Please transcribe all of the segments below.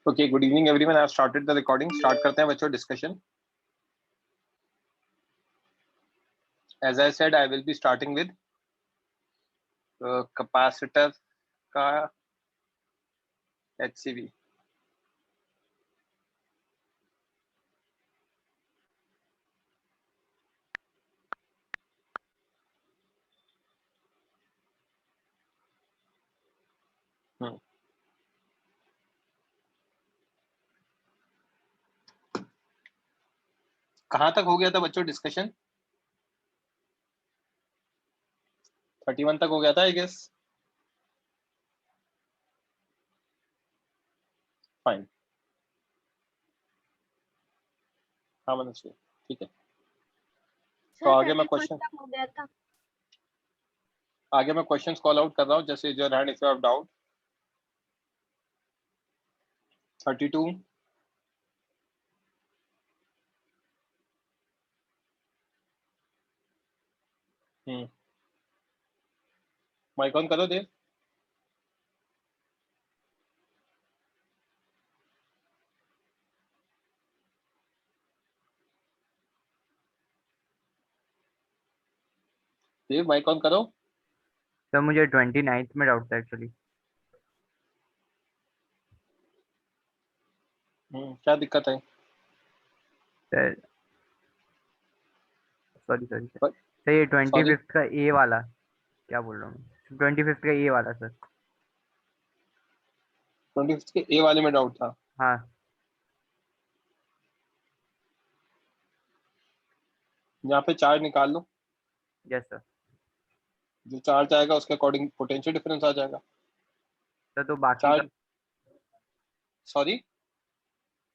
Okay, good evening everyone. I have started the recording. Start करते हैं बच्चों discussion. As I said, I will be starting with capacitor का HCV. कहाँ तक हो गया था बच्चों डिस्कशन? 31 तक हो गया था आई गेस. फाइन. हाँ मनस्वी, ठीक है. तो आगे मैं क्वेश्चंस कॉल आउट कर रहा हूँ. जैसे जो hand if you have doubt. 32. Mic on करो देव. देव माइक ऑन करो. सर मुझे 29th में डाउट था एक्चुअली. क्या दिक्कत है? सर सॉरी सर ये 25th का ए वाला क्या बोल रहा हूँ. 25th का ए वाला सर. 25 के ए वाले में डाउट था. हाँ यहाँ पे चार्ज निकाल लो. Yes sir. जो चार्ज आएगा उसके अकॉर्डिंग पोटेंशियल डिफरेंस आ जाएगा. सर तो बाकी charge sorry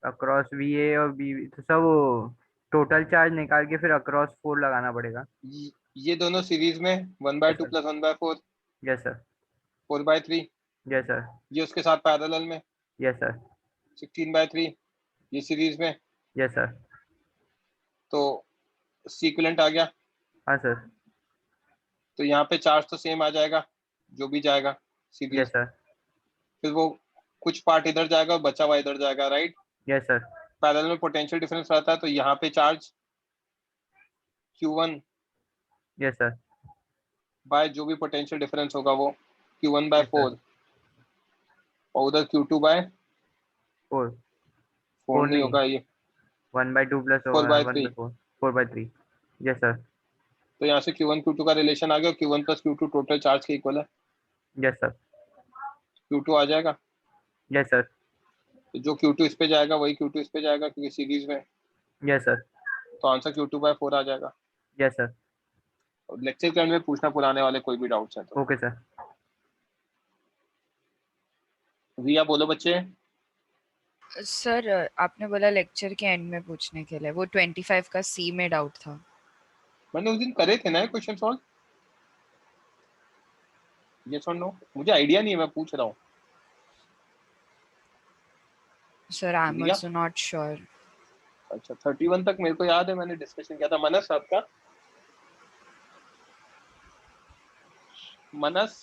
across V A और बी तो सब वो टोटल चार्ज निकाल के फिर अक्रॉस 4 लगाना पड़ेगा. ये दोनों सीरीज में 1/2 plus 1/4 yes sir. 4/3. Yes sir. ये उसके साथ पैरेलल में यस सर. 16/3 ये सीरीज में. Yes sir. तो सीक्वेंट आ गया. हाँ सर. तो यहाँ पे चार्ज तो सेम आ जाएगा जो भी जाएगा सीरीज. Yes sir. फिर वो कुछ पार्ट इधर जाएगा और बचा हुआ इधर जाएगा. राइट. Yes sir. पैरेलल में पोटेंशियल डिफरेंस रहता है तो यहाँ पे charge Q1 yes sir. Bye जो भी पोटेंशियल डिफरेंस होगा वो Q1/4 Yes, sir. और उधर Q2/4 4 नहीं नहीं होगा. ये 1/2 प्लस 4/3. 1/4 4/3. Yes sir. तो यहाँ से Q1 Q2 का रिलेशन आ गया. Q1 plus Q2 total charge के इक्वल है. Yes sir. Q2 आ जाएगा. Yes sir. तो जो Q2 इस पे जाएगा वही Q2 इस पे जाएगा क्योंकि सीरीज में. Yes sir. तो आंसर Q2/4 आ जाएगा. Yes sir. लेक्चर के एंड में पूछना पुराने वाले कोई भी डाउट्स है तो. Okay sir. रिया बोलो बच्चे. सर आपने बोला लेक्चर के एंड में पूछने के लिए. वो 25 का सी में डाउट था. मैंने उस दिन करे थे ना क्वेश्चन सॉल्व. यस और नो मुझे आइडिया नहीं है, मैं पूछ रहा हूँ. Sir I am also not sure. अच्छा 31 तक मेरे को याद है मैंने डिस्कशन किया था. मनस साहब का मनस.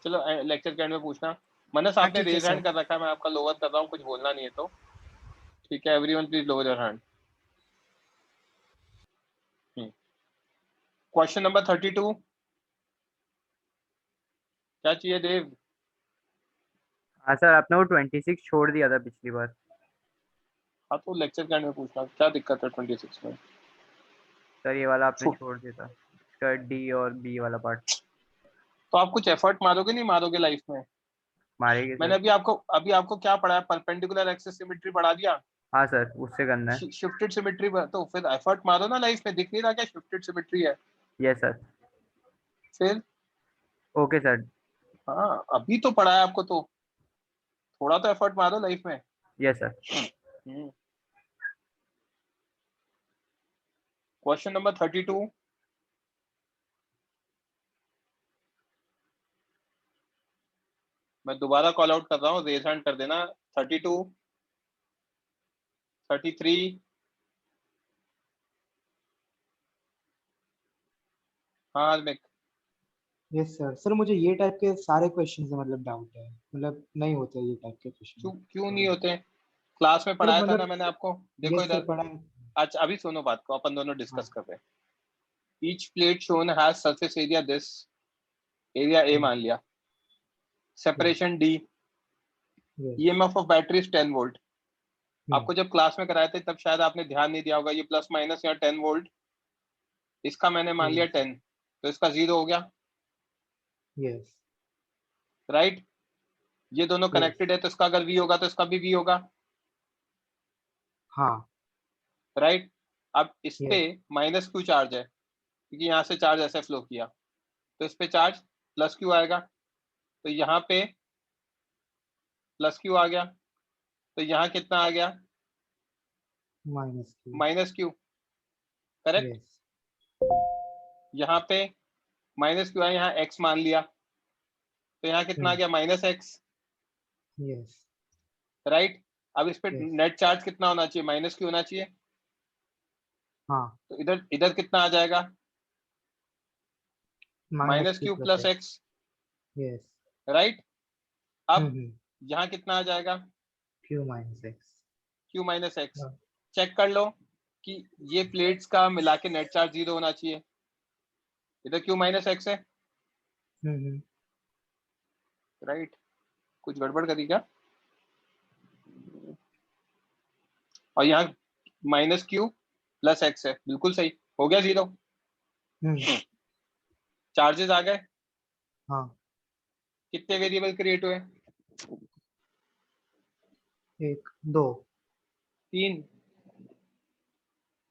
चलो लेक्चर के एंड में पूछना. मनस आपने रेज हैंड कर रखा है. मैं आपका लोअर कर रहा हूँ. कुछ बोलना नहीं है तो ठीक है. Everyone please lower your hand. Question number 32. क्या चाहिए देव? हाँ सर आपने वो 26 छोड़ दिया था पिछली बार. हाँ तो लेक्चर के एंड में पूछना. क्या दिक्कत है 26 में? सर ये वाला आपने छोड़ दिया था इसका डी और बी वाला पार्ट. तो आप कुछ एफर्ट मारोगे नहीं मारोगे लाइफ में? मारेंगे मैंने सर. अभी आपको क्या पढ़ाया? परपेंडिकुलर एक्सिस सिमेट्री पढ़ा दिया. हाँ सर उससे करना है. Shifted symmetry. तो फिर एफर्ट मारो ना लाइफ में. दिख नहीं रहा क्या शिफ्टेड सिमेट्री है? Yes sir. फिर ओके सर. हाँ अभी तो पढ़ाया आपको तो थोड़ा तो एफर्ट मारो लाइफ में. Yes sir. Question number 32. मैं दोबारा कॉल आउट कर रहा हूँ. रेज हैंड कर देना. 32 33. हाँ यस सर। सर मुझे ये टाइप के सारे क्वेश्चन से मतलब डाउट है, मतलब नहीं होते ये टाइप के क्वेश्चन। क्यों नहीं होते? क्लास में सर पढ़ाया था ना मतलब मैंने आपको, देखो यस सर इधर। पढ़ा है। अच्छा अभी सुनो बात को, अपन दोनों डिस्कस हाँ। कर रहे हैं। Each plate shown has surface area this, area A मान लिया, separation D, yes. EMF of battery is 10 volt. आपको जब क्लास में कराए थे तब शायद आपने ध्यान नहीं दिया होगा, ये प्लस माइनस यहाँ 10 वोल्ट, इसका मैंने मान लिया 10, तो इसका 0 हो गया, यस। राइट। ये दोनों कनेक्टेड है तो इसका अगर V होगा तो इसका भी V होगा, हाँ। राइट। अब इस पे यस। माइनस क्यू चार्ज है क्योंकि यहाँ से चार्ज ऐसे फ्लो किया, तो इस पे चार्ज प्लस क्यू आएगा, तो यहाँ पे प्लस क्यू आ गया, तो यहाँ कितना आ गया? Minus Q. Minus Q, correct. Yes. यहाँ पे माइनस क्यू है, यहाँ एक्स मान लिया, तो यहाँ कितना आ गया? Minus x, yes. राइट। अब इस पे Yes. नेट चार्ज कितना होना चाहिए? माइनस क्यू होना चाहिए, हाँ। तो इधर इधर कितना आ जाएगा? Minus Q plus x। X, yes. Right. अब यहाँ कितना आ जाएगा? q minus x. Q minus x. हाँ। चेक कर लो कि ये प्लेट्स का मिला के नेट चार्ज 0 होना चाहिए, इधर क्यू माइनस एक्स है, राइट। कुछ गड़बड़ करी क्या? और यहाँ माइनस क्यू प्लस एक्स है, बिल्कुल सही हो गया 0। चार्जेस आ गए। हाँ। कितने वेरिएबल क्रिएट हुए? 1 2। 3।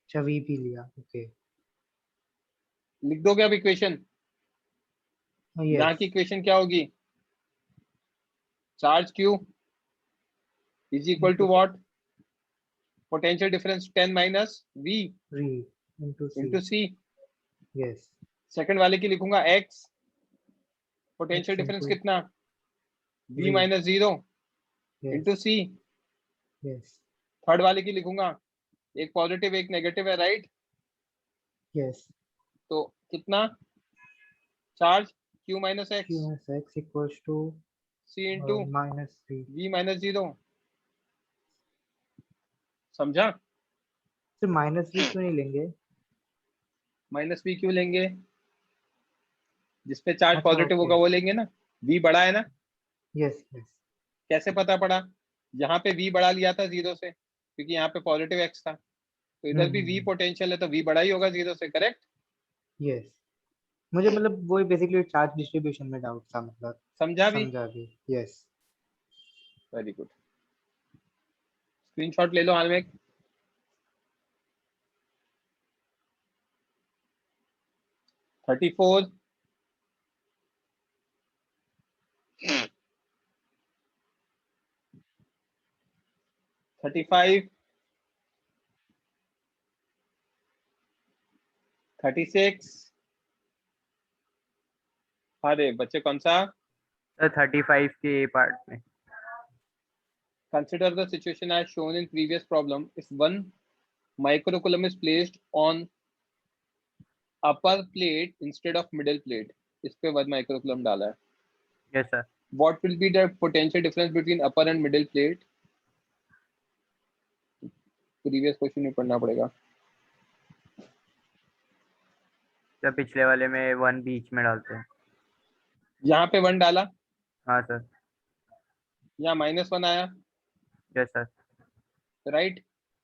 अच्छा v भी लिया। ओके। लिख दोगे अब इक्वेशन? यहाँ की यस। इक्वेशन क्या होगी? Charge Q is equal to what? Potential difference 10 minus V 3 into c। Into C। Yes. Second वाले की लिखूंगा X, potential x difference into कितना? V v। Minus 0 into yes. C। Yes. Third वाले की लिखूंगा, एक पॉजिटिव एक नेगेटिव है, राइट। यस। तो कितना charge? Q minus q x, minus x equals to C into minus 3। V minus 0। समझा? फिर माइनस v क्यों नहीं लेंगे? माइनस V क्यों लेंगे? जिसपे चार्ज अच्छा पॉजिटिव ओके। होगा वो लेंगे ना, V बड़ा है ना। Yes yes. कैसे पता पड़ा? यहाँ पे V बढ़ा लिया था 0 से क्योंकि यहाँ पे पॉजिटिव एक्स था, तो इधर भी V पोटेंशियल है तो V बड़ा ही होगा 0 से, करेक्ट। यस। मुझे मतलब वो बेसिकली चार्ज डिस्ट्रीब्यूशन में डाउट था, मतलब समझा भी? समझा भी। यस। Very good. स्क्रीनशॉट ले लो हाल में। 34 35 36। अरे बच्चे कौन सा? 35 के पार्ट में। Consider the situation as shown in previous problem. If 1 microcoulomb is placed on upper plate instead of middle plate, इस पे 1 microcoulomb डाला है, yes sir. what will be the potential difference between upper and middle plate? Previous question में पढ़ना पड़ेगा। जब पिछले वाले में 1 बीच में डालते हैं। यहाँ पे 1 डाला, हाँ सर। यहाँ -1 आया, yes sir. Right.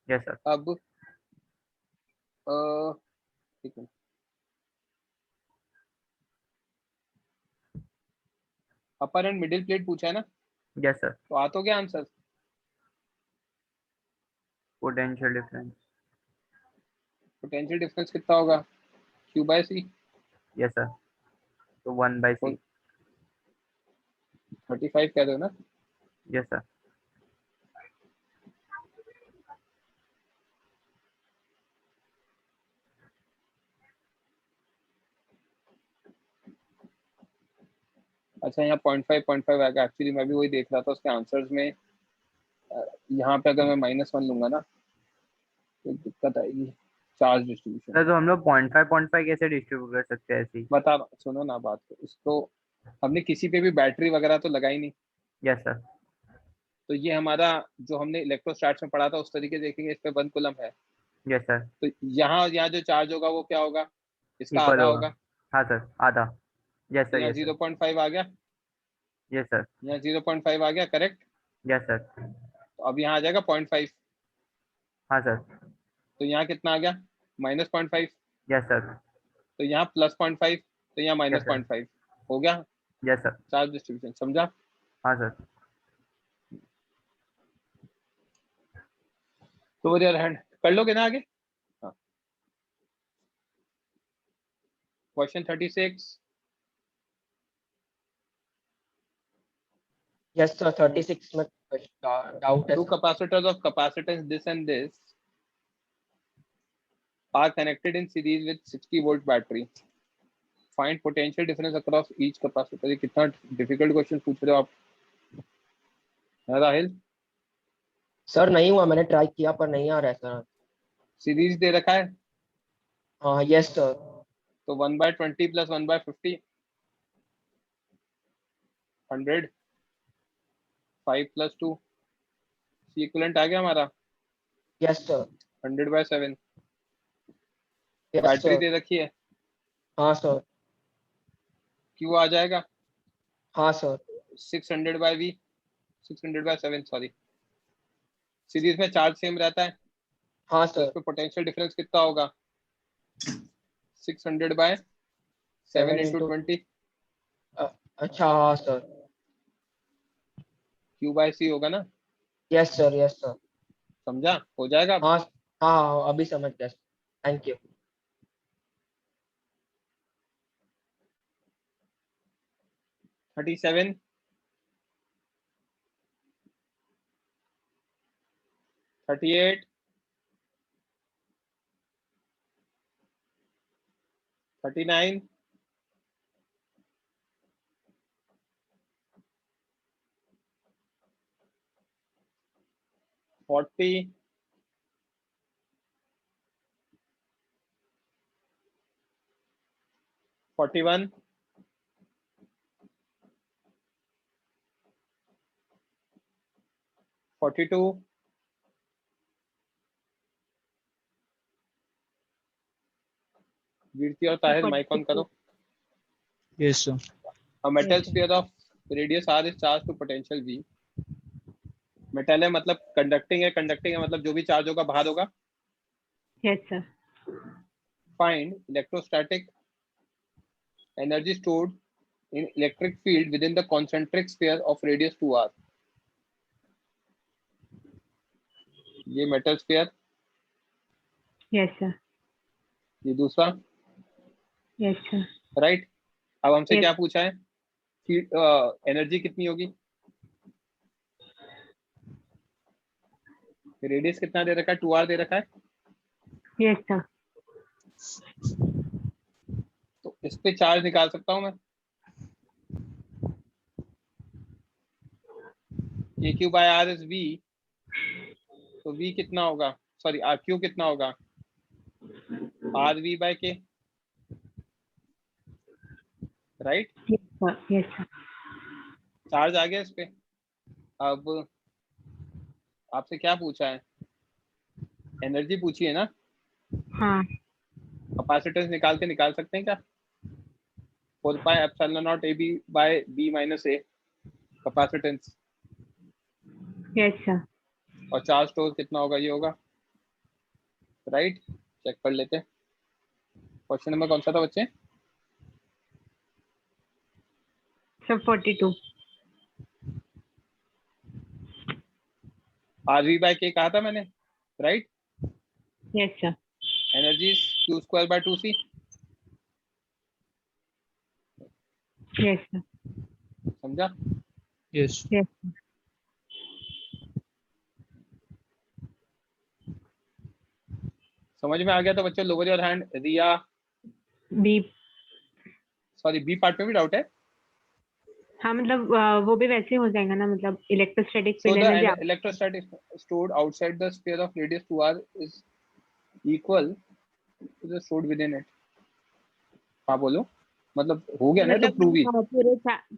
Yes sir. अब एक minute, upper and middle plate पूछा है ना, यस सर। तो आ तो गया answer. Potential difference. Potential difference कितना होगा? Q/C। Yes sir. तो 1/c। 35 कह रहे हो ना? Yes sir. अच्छा यहाँ 0.5 आएगा, एक्चुअली मैं भी वही देख रहा था उसके आंसर्स में। यहाँ पे अगर मैं -1 लूंगा ना तो दिक्कत आएगी। Charge distribution. सर तो हम लोग 0.5 कैसे डिस्ट्रीब्यूट कर सकते हैं ऐसे ही? बता, सुनो ना बात को, इसको हमने किसी पे भी बैटरी वगैरह तो लगाई नहीं, यस सर। तो ये हमारा जो हमने इलेक्ट्रोस्टैट्स में पढ़ा था उस तरीके से देखेंगे, इस पे 1 कूलम है, यस सर। तो यहाँ जो चार्ज होगा वो क्या होगा, इसका इक्वल आधा होगा। होगा, हाँ सर, आधा। यस तो सर, यहाँ यस सर, 0.5 आ गया, यस सर, यहाँ 0.5 आ गया, करेक्ट। Yes sir. तो अब यहाँ आ जाएगा 0.5, हाँ सर, तो यहाँ कितना आ गया, -0.5, यस सर, तो यहाँ +0.5, तो यहाँ Yes, sir. -0.5 हो गया यस सर। चार्ज डिस्ट्रीब्यूशन, समझा। हाँ सर। तो वो हैंड कर लोगे ना आगे। हाँ, क्वेश्चन 36। Yes sir, 36 में doubt है Two sir. capacitors of capacitance this and this are connected in series with 60 volt battery. Find potential difference across each capacitor। ये कितना डिफिकल्ट क्वेश्चन पूछ रहे हो आप, है राहिल? सर नहीं हुआ, मैंने ट्राई किया पर नहीं आ रहा है सर। सीरीज दे रखा है, हाँ यस सर। तो 1/20 + 1/50 100, 5 + 2 इक्विवेलेंट आ गया हमारा yes sir. 100/7। Yes battery sir. दे रखी है, हाँ सर। क्यू आ जाएगा हाँ सर। 600/V, 600/7 sorry. सीरीज में चार्ज सेम रहता है, हाँ तो सर। इसमें पोटेंशियल डिफरेंस कितना होगा, 600/7 7 × into 20 अच्छा हाँ सर। Q/C होगा ना, यस सर, यस सर। समझा, हो जाएगा। हाँ हाँ अभी समझ गया। Thank you. 37, 38, 39, 40, 41, 42, 'वीरती और ताहिर माइक ऑन करो। Yes, sir. A metal sphere of radius r is charged to potential V। Metal है मतलब कंडक्टिंग है, कंडक्टिंग है मतलब जो भी चार्ज होगा बाहर होगा। Yes, sir. Find electrostatic energy stored in electric field within the concentric sphere of radius 2r। ये मेटल स्फीयर, Yes, sir. ये दूसरा, Yes, sir. राइट। अब हमसे Yes. क्या पूछा है, एनर्जी कितनी होगी, रेडियस कितना दे रखा है, 2r दे रखा है, Yes, sir. तो इस पे चार्ज निकाल सकता हूं मैं। AQ/R इज V, तो V कितना होगा, सॉरी RQ कितना होगा, RV/K, right. Yes, sir. Yes, sir. Charge आ गया इस पे। अब आपसे क्या पूछा है, एनर्जी पूछी है ना, हाँ. कैपेसिटेंस निकाल सकते हैं क्या, 4πε0 AB/B - A capacitance, Yes, sir. और चार्ज स्टोर कितना होगा, ये होगा, राइट। चेक कर लेते हैं। क्वेश्चन नंबर कौन सा था बच्चे, Sir, 42. RV/K कहा था मैंने, right. Yes, sir. Energy Q²/2C, Yes, sir. समझा। Yes. Yes, sir. समझ में आ गया तो बच्चों lower your hand. Riya, B. Sorry B part में भी डाउट है। हाँ मतलब वो भी वैसे हो जाएगा ना, मतलब electrostatic So field the energy. electrostatic stored outside the sphere of radius 2r is equal तो स्टोर्ड विद इन इट। हाँ बोलो, मतलब हो गया ना तो प्रूव ही।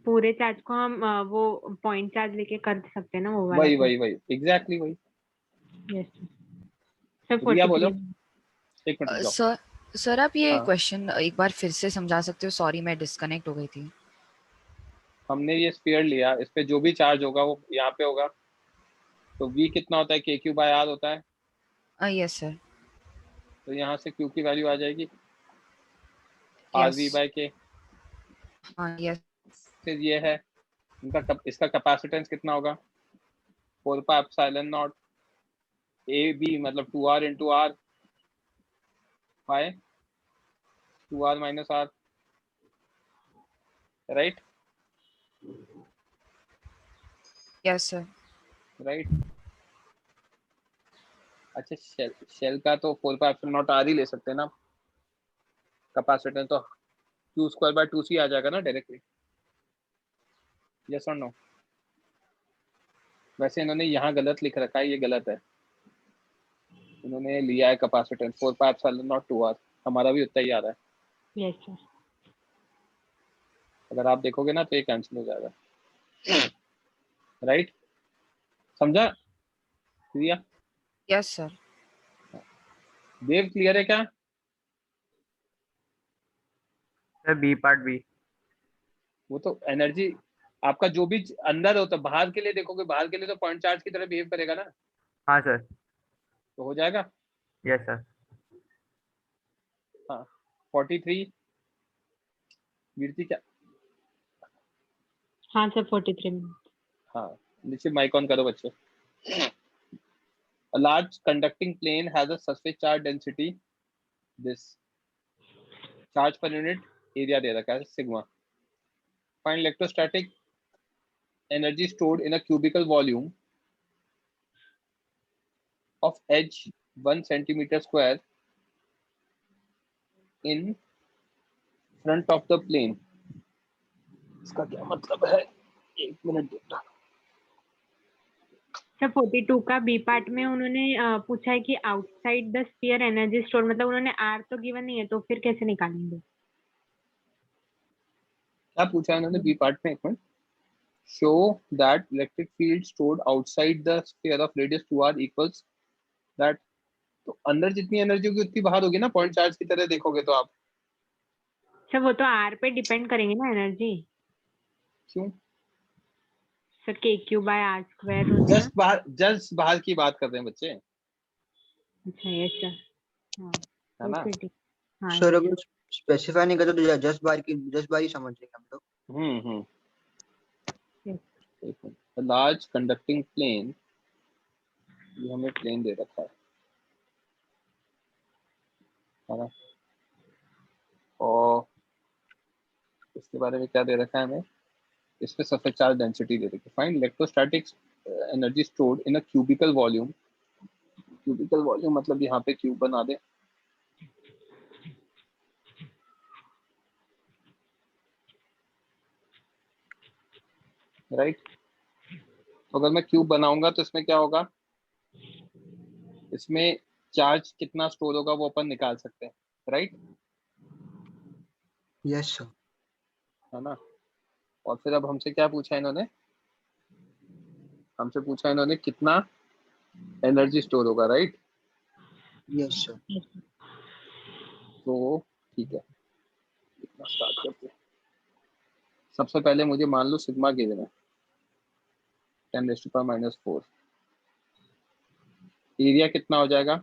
पूरे चार्ज को हम वो पॉइंट चार्ज लेके कर सकते हैं ना वो वाला। वही एग्जैक्टली वही। Yes sir. रिया बोलो, 43 एक मिनट रुको। सर आप ये हाँ। क्वेश्चन एक बार फिर से समझा सकते हो? सॉरी मैं डिस्कनेक्ट हो गई थी। हमने ये स्फीयर लिया, इस पे जो भी चार्ज होगा वो यहाँ पे होगा, तो v कितना होता है, KQ/r होता है। Yes sir. तो यहाँ से q की वैल्यू आ जाएगी यस। RV/K। हाँ यस। फिर ये है इनका इसका कैपेसिटेंस कितना होगा, 4πε0 AB मतलब 2r into r by 2r minus r, right yes sir. Right. अच्छा शेल का तो 4πε0 r ही ले सकते हैं ना, कैपेसिटेंस तो q²/2c आ जाएगा ना डायरेक्टली। यस और नो? वैसे इन्होंने यहाँ गलत लिख रखा है, ये गलत है। इन्होंने लिया है कैपेसिटेंस 4πε0 2r, हमारा भी उतना ही आ रहा है। Yes sir. अगर आप देखोगे ना तो ये कैंसिल हो जाएगा, राइट? समझा Priya? Yes sir. Dev clear है क्या? Sir B part B. वो तो एनर्जी आपका जो भी अंदर होता है, बाहर के लिए देखोगे, बाहर के लिए तो पॉइंट चार्ज की तरह बिहेव करेगा ना, हाँ सर। तो हो जाएगा। Yes sir. हाँ 43 वीरती क्या? हाँ सर 43 में। हाँ नीचे माइक ऑन करो बच्चे। A large conducting plane has a surface charge density this charge per unit area दे रखा है sigma. Find electrostatic energy stored in a cubical volume of h 1 centimeter square in front of the plane। इसका क्या मतलब है, एक minute देखना। Sir 42 का B part में उन्होंने पूछा है कि outside the sphere energy store, मतलब उन्होंने आर तो गिवन नहीं है तो फिर कैसे निकालेंगे? क्या पूछा है उन्होंने बी पार्ट में, एक minute. Show that electric field stored outside the sphere of radius 2r equals that. तो अंदर जितनी एनर्जी होगी उतनी बाहर होगी ना, पॉइंट चार्ज की तरह देखोगे तो आप। सर वो तो आर पे डिपेंड करेंगे ना एनर्जी। क्यों? सर KQ/r स्क्वायर होता है। जस्ट बाहर की बात कर रहे हैं बच्चे, अच्छा यस सर। हाँ है ना? तो फिर हाँ सर अगर स्पेसिफाई नहीं करते तो जस्ट बार ही समझ लेंगे हम लोग। yes। लार्ज कंडक्टिंग प्लेन, ये हमें प्लेन दे रखा है ना, और इसके बारे में क्या दे रखा है हमें, इस पे सरफेस चार्ज डेंसिटी दे रखी है। Find electrostatic energy stored in a cubical volume. Cubical volume मतलब यहाँ पे क्यूब बना दे, राइट? तो अगर मैं क्यूब बनाऊंगा तो इसमें क्या होगा, इसमें चार्ज कितना स्टोर होगा वो अपन निकाल सकते हैं, राइट? Yes sir. है ना? और फिर अब हमसे क्या पूछा इन्होंने, हमसे पूछा इन्होंने कितना एनर्जी स्टोर होगा, राइट? Yes sir. तो ठीक है, इतना स्टार्ट करते हैं। सबसे पहले मुझे मान लो सिग्मा गिवन है 10⁻⁻⁴। एरिया कितना हो जाएगा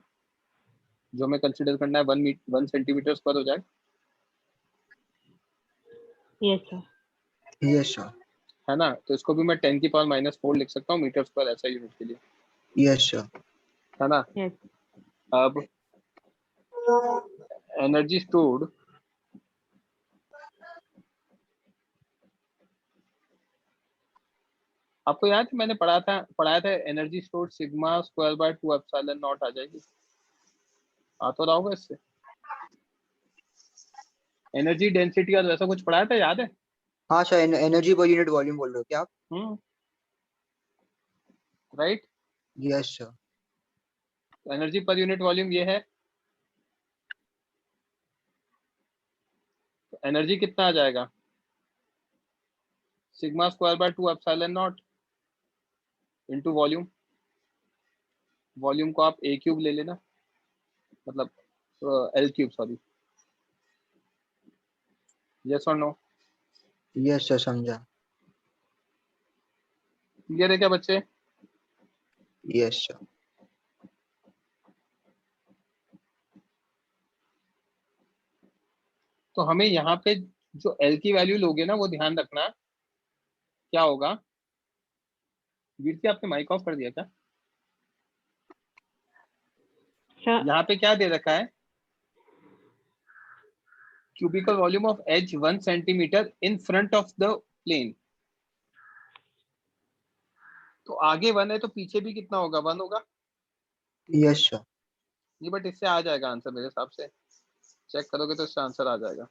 जो हमें कंसीडर करना है, 1 सेंटीमीटर स्क्वायर हो जाएगा, यस सर। Yes sir. है ना? तो इसको भी मैं 10⁻⁻⁴ लिख सकता हूँ मीटर स्क्वायर ऐसा यूनिट के लिए, यस सर। है ना? यस। अब एनर्जी स्टोर्ड आपको याद है मैंने पढ़ाया था energy stored sigma square by 2 epsilon not आ जाएगी, आ तो रहा होगा इससे। एनर्जी डेंसिटी और वैसा कुछ पढ़ाया था, याद है? हाँ sir, energy per unit volume बोल रहे हो क्या आप? Right. Yes sir. Energy per unit volume ये है, एनर्जी कितना आ जाएगा, sigma square by 2 epsilon not into volume. Volume को आप ए क्यूब ले लेना, मतलब एल क्यूब, सॉरी। यस और नो? यस सर, समझा। क्लियर है क्या बच्चे? Yes sir. तो हमें यहाँ पे जो एल की वैल्यू लोगे ना, वो ध्यान रखना क्या होगा। वीर आपने माइक ऑफ कर दिया क्या? सर यहाँ पे क्या दे रखा है, cubical volume of edge 1 centimeter in front of the plane. तो आगे 1 है तो पीछे भी कितना होगा, 1 होगा। Yes sir. ये बट इससे आ जाएगा आंसर मेरे हिसाब से, चेक करोगे तो इससे आंसर आ जाएगा।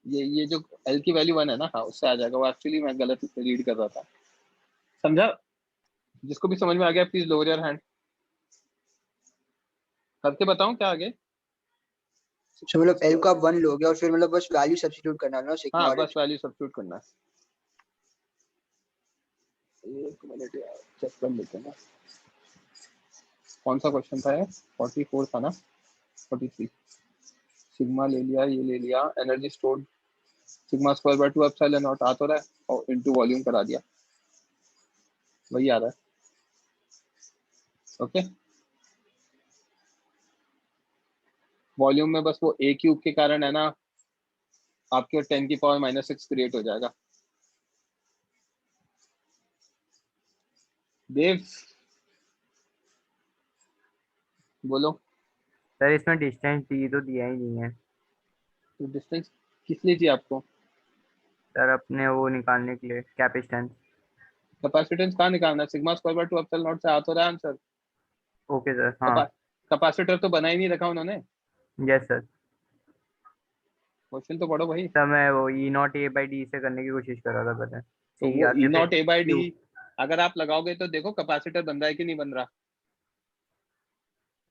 ये जो एल की वैल्यू 1 है ना, हाँ उससे आ जाएगा। वो एक्चुअली मैं गलत रीड कर रहा था, समझा? जिसको भी समझ में आ गया प्लीज लोअर योर हैंड। करके बताऊं क्या आगे? सो मतलब एल को आप 1 लोगे और फिर मतलब बस वैल्यू सब्स्टिट्यूट करना है ना, सिग्मा हाँ और बस वैल्यू सब्स्टिट्यूट करना है। एक मिनट यार, चेक कर लेते हैं ना, कौन सा क्वेश्चन था ये? 44 था ना, 43। सिग्मा ले लिया, ये ले लिया, energy stored sigma square by 2 epsilon not आ तो रहा है, और इनटू वॉल्यूम करा दिया, वही आ रहा है। ओके, वॉल्यूम में बस वो ए क्यूब के कारण है ना, आपके 10 की पावर -6 क्रिएट हो जाएगा। देव बोलो। सर इसमें डिस्टेंस दी तो दिया ही नहीं है तो डिस्टेंस किस लिए चाहिए आपको? सर, अपने वो निकालने के लिए कैपेसिटेंस। कैपेसिटेंस कहाँ निकालना है? Sigma square by 2 epsilon not से आ तो रहा है आंसर। ओके सर, हाँ। कैपेसिटर तो बना ही नहीं रखा उन्होंने। Yes sir. क्वेश्चन तो पढ़ो भाई। सर मैं वो ई नॉट ए बाई डी से करने की कोशिश कर रहा था पहले। तो सी वो आके ई फिर not a by D Q। अगर आप लगाओगे तो देखो कैपेसिटर बन रहा है कि नहीं बन रहा।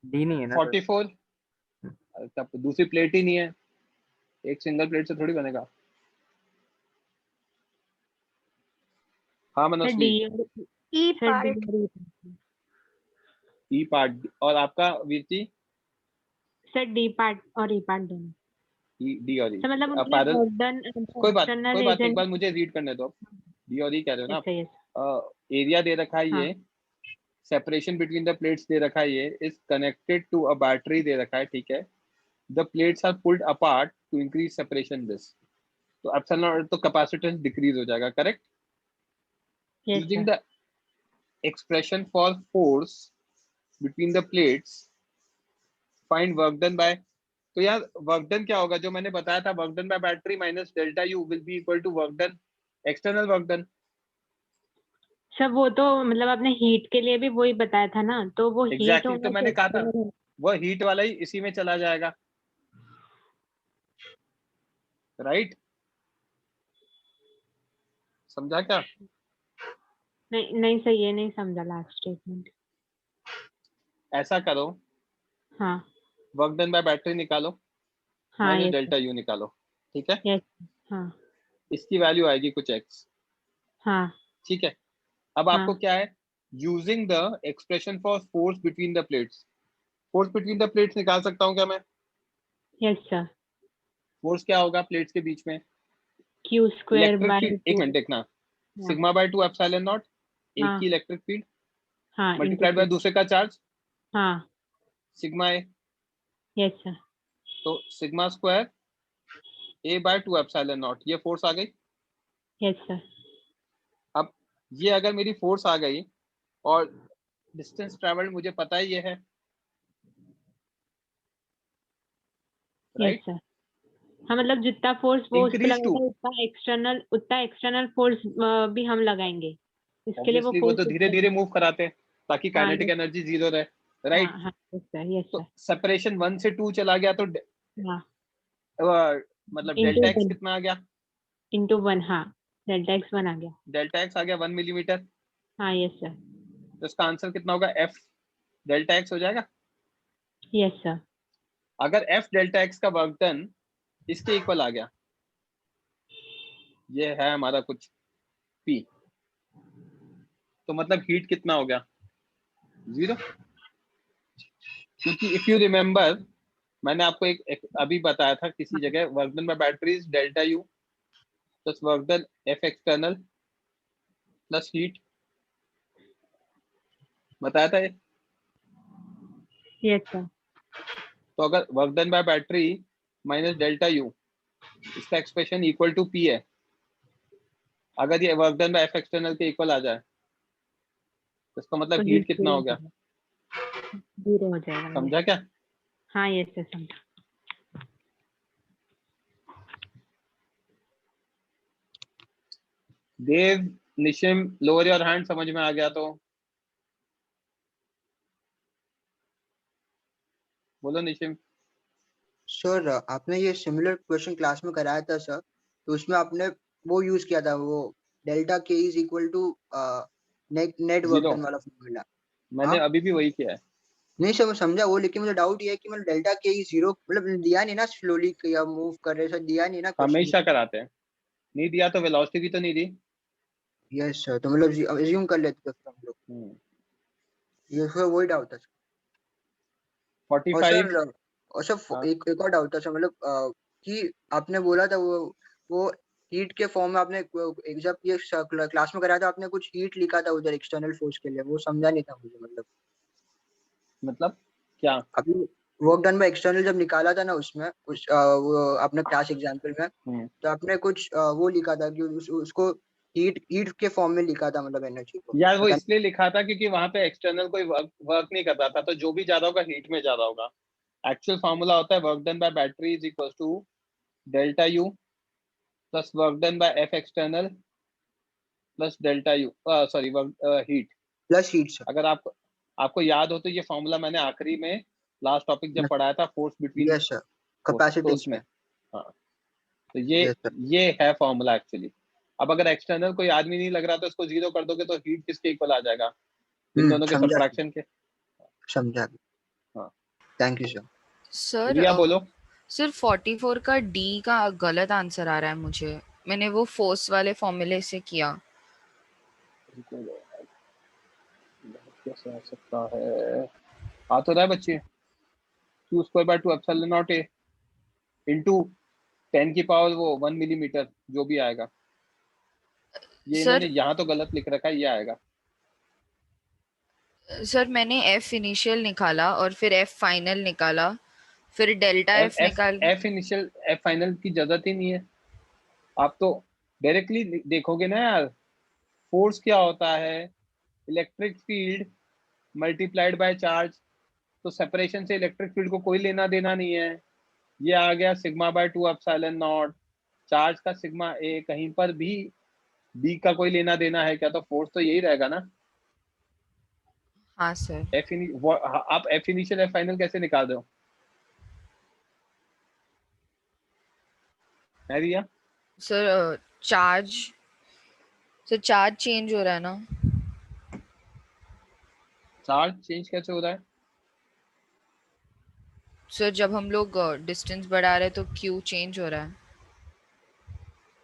डी नहीं है ना सर। 44, तब तो दूसरी प्लेट ही नहीं है, एक सिंगल प्लेट से थोड़ी बनेगा। हाँ sir Manasvi. D sir D E part और आपका वीरती सर डी पार्ट और ई पार्ट दोनों। ई, डी और ई तो मतलब उन्होंने पैरेलल। वर्क डन कोई बात एक्सटर्नल एक बार मुझे रीड करने दो। डी और ई कह रहे हो ना यस यस आप? एरिया दे रखा है हाँ ये, सेपरेशन बिटवीन द प्लेट्स दे रखा है, ये is connected to a battery दे रखा है, ठीक है। The plates are pulled apart to increase separation this. तो एप्सिलॉन तो कैपेसिटेंस डिक्रीज हो जाएगा, correct. Yes using sir the expression for force between the plates find work done by. तो यार वर्क डन क्या होगा, जो मैंने बताया था, work done by battery minus delta U will be equal to work done external work done. Sir वो तो मतलब आपने हीट के लिए भी वही बताया था ना, तो वो हीट एग्जैक्टली, होगा तो तो मैंने कहा था external- वो हीट वाला ही इसी में चला जाएगा, राइट? समझा क्या? नहीं नहीं सर, ये नहीं समझा लास्ट स्टेटमेंट। ऐसा करो, हाँ वर्क डन बाय बैटरी निकालो, हाँ माइनस यस डेल्टा यू निकालो, ठीक है। यस हाँ इसकी वैल्यू आएगी कुछ एक्स, हाँ ठीक है। अब हाँ आपको क्या है, using the expression for force between the plates, force between the plates निकाल सकता हूँ क्या मैं? Yes sir. फोर्स क्या होगा प्लेट्स के बीच में? Q square electric by field, एक 2। मिनट देखना, हाँ सिग्मा बाय 2 एप्सिलॉन नॉट, एक हाँ की इलेक्ट्रिक फील्ड हाँ मल्टीप्लाइड बाय दूसरे का चार्ज, हाँ सिग्मा ए। यस सर तो sigma square A by 2 epsilon not, ये फोर्स आ गई। यस सर अब ये अगर मेरी फोर्स आ गई और डिस्टेंस ट्रेवल्ड मुझे पता ही ये है, यस राइट? सर। हाँ मतलब जितना फोर्स वो उस पे इंक्रीज टू, लगाएगा उतना एक्सटर्नल फोर्स भी हम लगाएंगे, इसके लिए वो ऑब्वियसली वो तो फोर्स। धीरे धीरे मूव कराते हैं ताकि हाँ काइनेटिक यस एनर्जी जीरो रहे, राइट? हाँ हाँ यस सर यस तो सर सेपरेशन 1 से 2 चला गया तो हाँ मतलब इंटू डेल्टा एक्स 1 कितना आ गया? इंटू 1 हाँ डेल्टा एक्स 1 आ गया। डेल्टा एक्स आ गया 1 मिलीमीटर। हाँ यस सर तो इसका आंसर कितना होगा? एफ डेल्टा एक्स हो जाएगा। यस सर अगर F डेल्टा एक्स का वर्क डन इसके इक्वल आ गया, ये है हमारा कुछ P, तो मतलब हीट कितना हो गया, 0। क्योंकि इफ यू रिमेम्बर मैंने आपको एक अभी बताया था किसी जगह, work done bye batteries delta U plus work done F external plus heat, बताया था ये। Yes sir. तो अगर work done by battery minus delta you, इसका एक्सप्रेशन इक्वल टू P है। अगर ये work done by F external के इक्वल आ जाए तो इसका मतलब तो हीट कितना हो गया, 0 हो जाएगा। समझा क्या? हाँ यस सर समझा। देव, निशिम, लोअर योर हैंड, समझ में आ गया तो बोलो निशिम। सर आपने ये सिमिलर क्वेश्चन क्लास में कराया था सर, तो उसमें आपने वो यूज किया था, वो delta K is equal to net work done वाला फॉर्मूला। मैंने हाँ? अभी भी वही किया है। नहीं सर मैं समझा वो, लेकिन मुझे डाउट ये है कि मतलब डेल्टा के इज 0 मतलब दिया नहीं ना, स्लोली या मूव कर रहे सर, दिया नहीं ना क्वेश्चन। हमेशा कराते हैं, नहीं दिया तो वेलोसिटी भी तो नहीं दी। यस सर, तो मतलब अज्यूम कर लेते थे फिर हम लोग, ये फिर वही डाउट था। 45। और सर हाँ। एक और डाउट था सर, मतलब कि आपने बोला था वो हीट के फॉर्म में आपने जब ये क्लास में कराया था आपने कुछ हीट लिखा था उधर एक्सटर्नल फोर्स के लिए, वो समझा नहीं था मुझे। मतलब क्या? अभी वर्क डन बाय एक्सटर्नल जब निकाला था ना उसमें कुछ वो अपने क्लास एग्जांपल में, तो आपने कुछ वो लिखा था कि उसको हीट के फॉर्म में लिखा था, मतलब एनर्जी को। यार वो इसलिए लिखा था क्योंकि वहां पे एक्सटर्नल कोई वर्क नहीं करता था, तो जो भी ज्यादा होगा हीट में ज्यादा होगा। एक्चुअल फार्मूला होता है work done by battery is equal to delta U plus work done by F external plus delta U, sorry heat plus heat sir. अगर आपको याद हो तो ये फॉर्मूला मैंने आखिरी में लास्ट टॉपिक जब पढ़ाया था, फोर्स बिटवीन, यस सर, तो कैपेसिटेंस उसमें, में। हाँ, तो ये यस सर, ये है फॉर्मूला एक्चुअली। अब अगर एक्सटर्नल कोई आदमी नहीं लग रहा तो इसको 0 कर दोगे तो हीट किसके इक्वल आ जाएगा, इन दोनों के समझा सबट्रैक्शन के। समझा। हाँ, थैंक यू सर। सर रिया बोलो। सर 44 का डी का गलत आंसर आ रहा है मुझे, मैंने वो फोर्स वाले फॉर्मूले से किया। कैसे आ सकता है, आ तो रहा है बच्चे, q square by 2 epsilon not a into 10 की पावर वो 1 मिलीमीटर जो भी आएगा। ये इन्होंने सर यहाँ तो गलत लिख रखा है, ये आएगा। सर मैंने एफ इनिशियल निकाला और फिर एफ फाइनल निकाला, फिर डेल्टा एफ निकाल। एफ इनिशियल एफ फाइनल की जरूरत ही नहीं है, आप तो डायरेक्टली देखोगे ना यार। फोर्स क्या होता है, electric field multiplied by charge, तो सेपरेशन से इलेक्ट्रिक फील्ड को कोई लेना देना नहीं है। ये आ गया sigma bye 2 epsilon not, charge का सिग्मा ए, कहीं पर भी बी का कोई लेना देना है क्या, तो फोर्स तो यही रहेगा ना। हाँ सर। आप एफ इनिशियल एफ फाइनल कैसे निकाल रहे हो है रिया? सर चार्ज चेंज हो रहा है ना। चार्ज चेंज कैसे हो रहा है? सर जब हम लोग डिस्टेंस बढ़ा रहे हैं तो क्यू चेंज हो रहा है।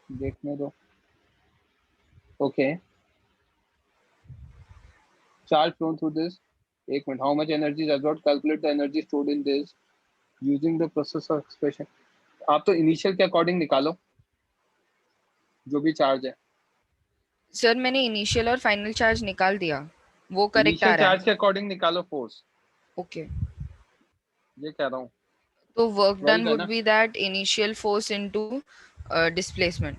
देखने दो। Okay, charge flown through this, एक minute, how much energy is absorbed, calculate the energy stored in this using the process of expression. आप तो इनिशियल के अकॉर्डिंग निकालो जो भी चार्ज है। सर मैंने इनिशियल और फाइनल चार्ज निकाल दिया, वो करेक्ट आ इनिशियल रहा चार्ज है। के अकॉर्डिंग निकालो फोर्स, ओके, ये कह रहा हूँ। तो वर्क 12 डन है वुड ना? Be that initial force into displacement.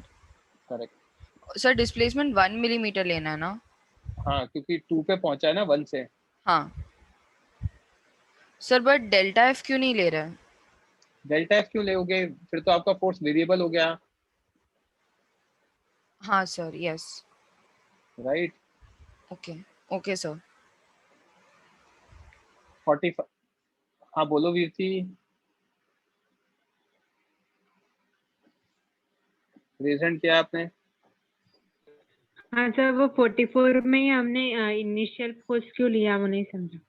Correct. Sir displacement 1 millimeter लेना है ना। हाँ, क्योंकि 2 पे पहुंचा है ना 1 से। हाँ सर, बट डेल्टा एफ क्यों नहीं ले रहा है? डेल्टा एफ क्यों लोगे, फिर तो आपका फोर्स वेरिएबल हो गया। हाँ sir, yes. Right. Okay okay sir. 45। हाँ बोलो वीरती, रीजन क्या आपने? हाँ सर, वो 44 में ही हमने इनिशियल फोर्स क्यों लिया वो नहीं समझा।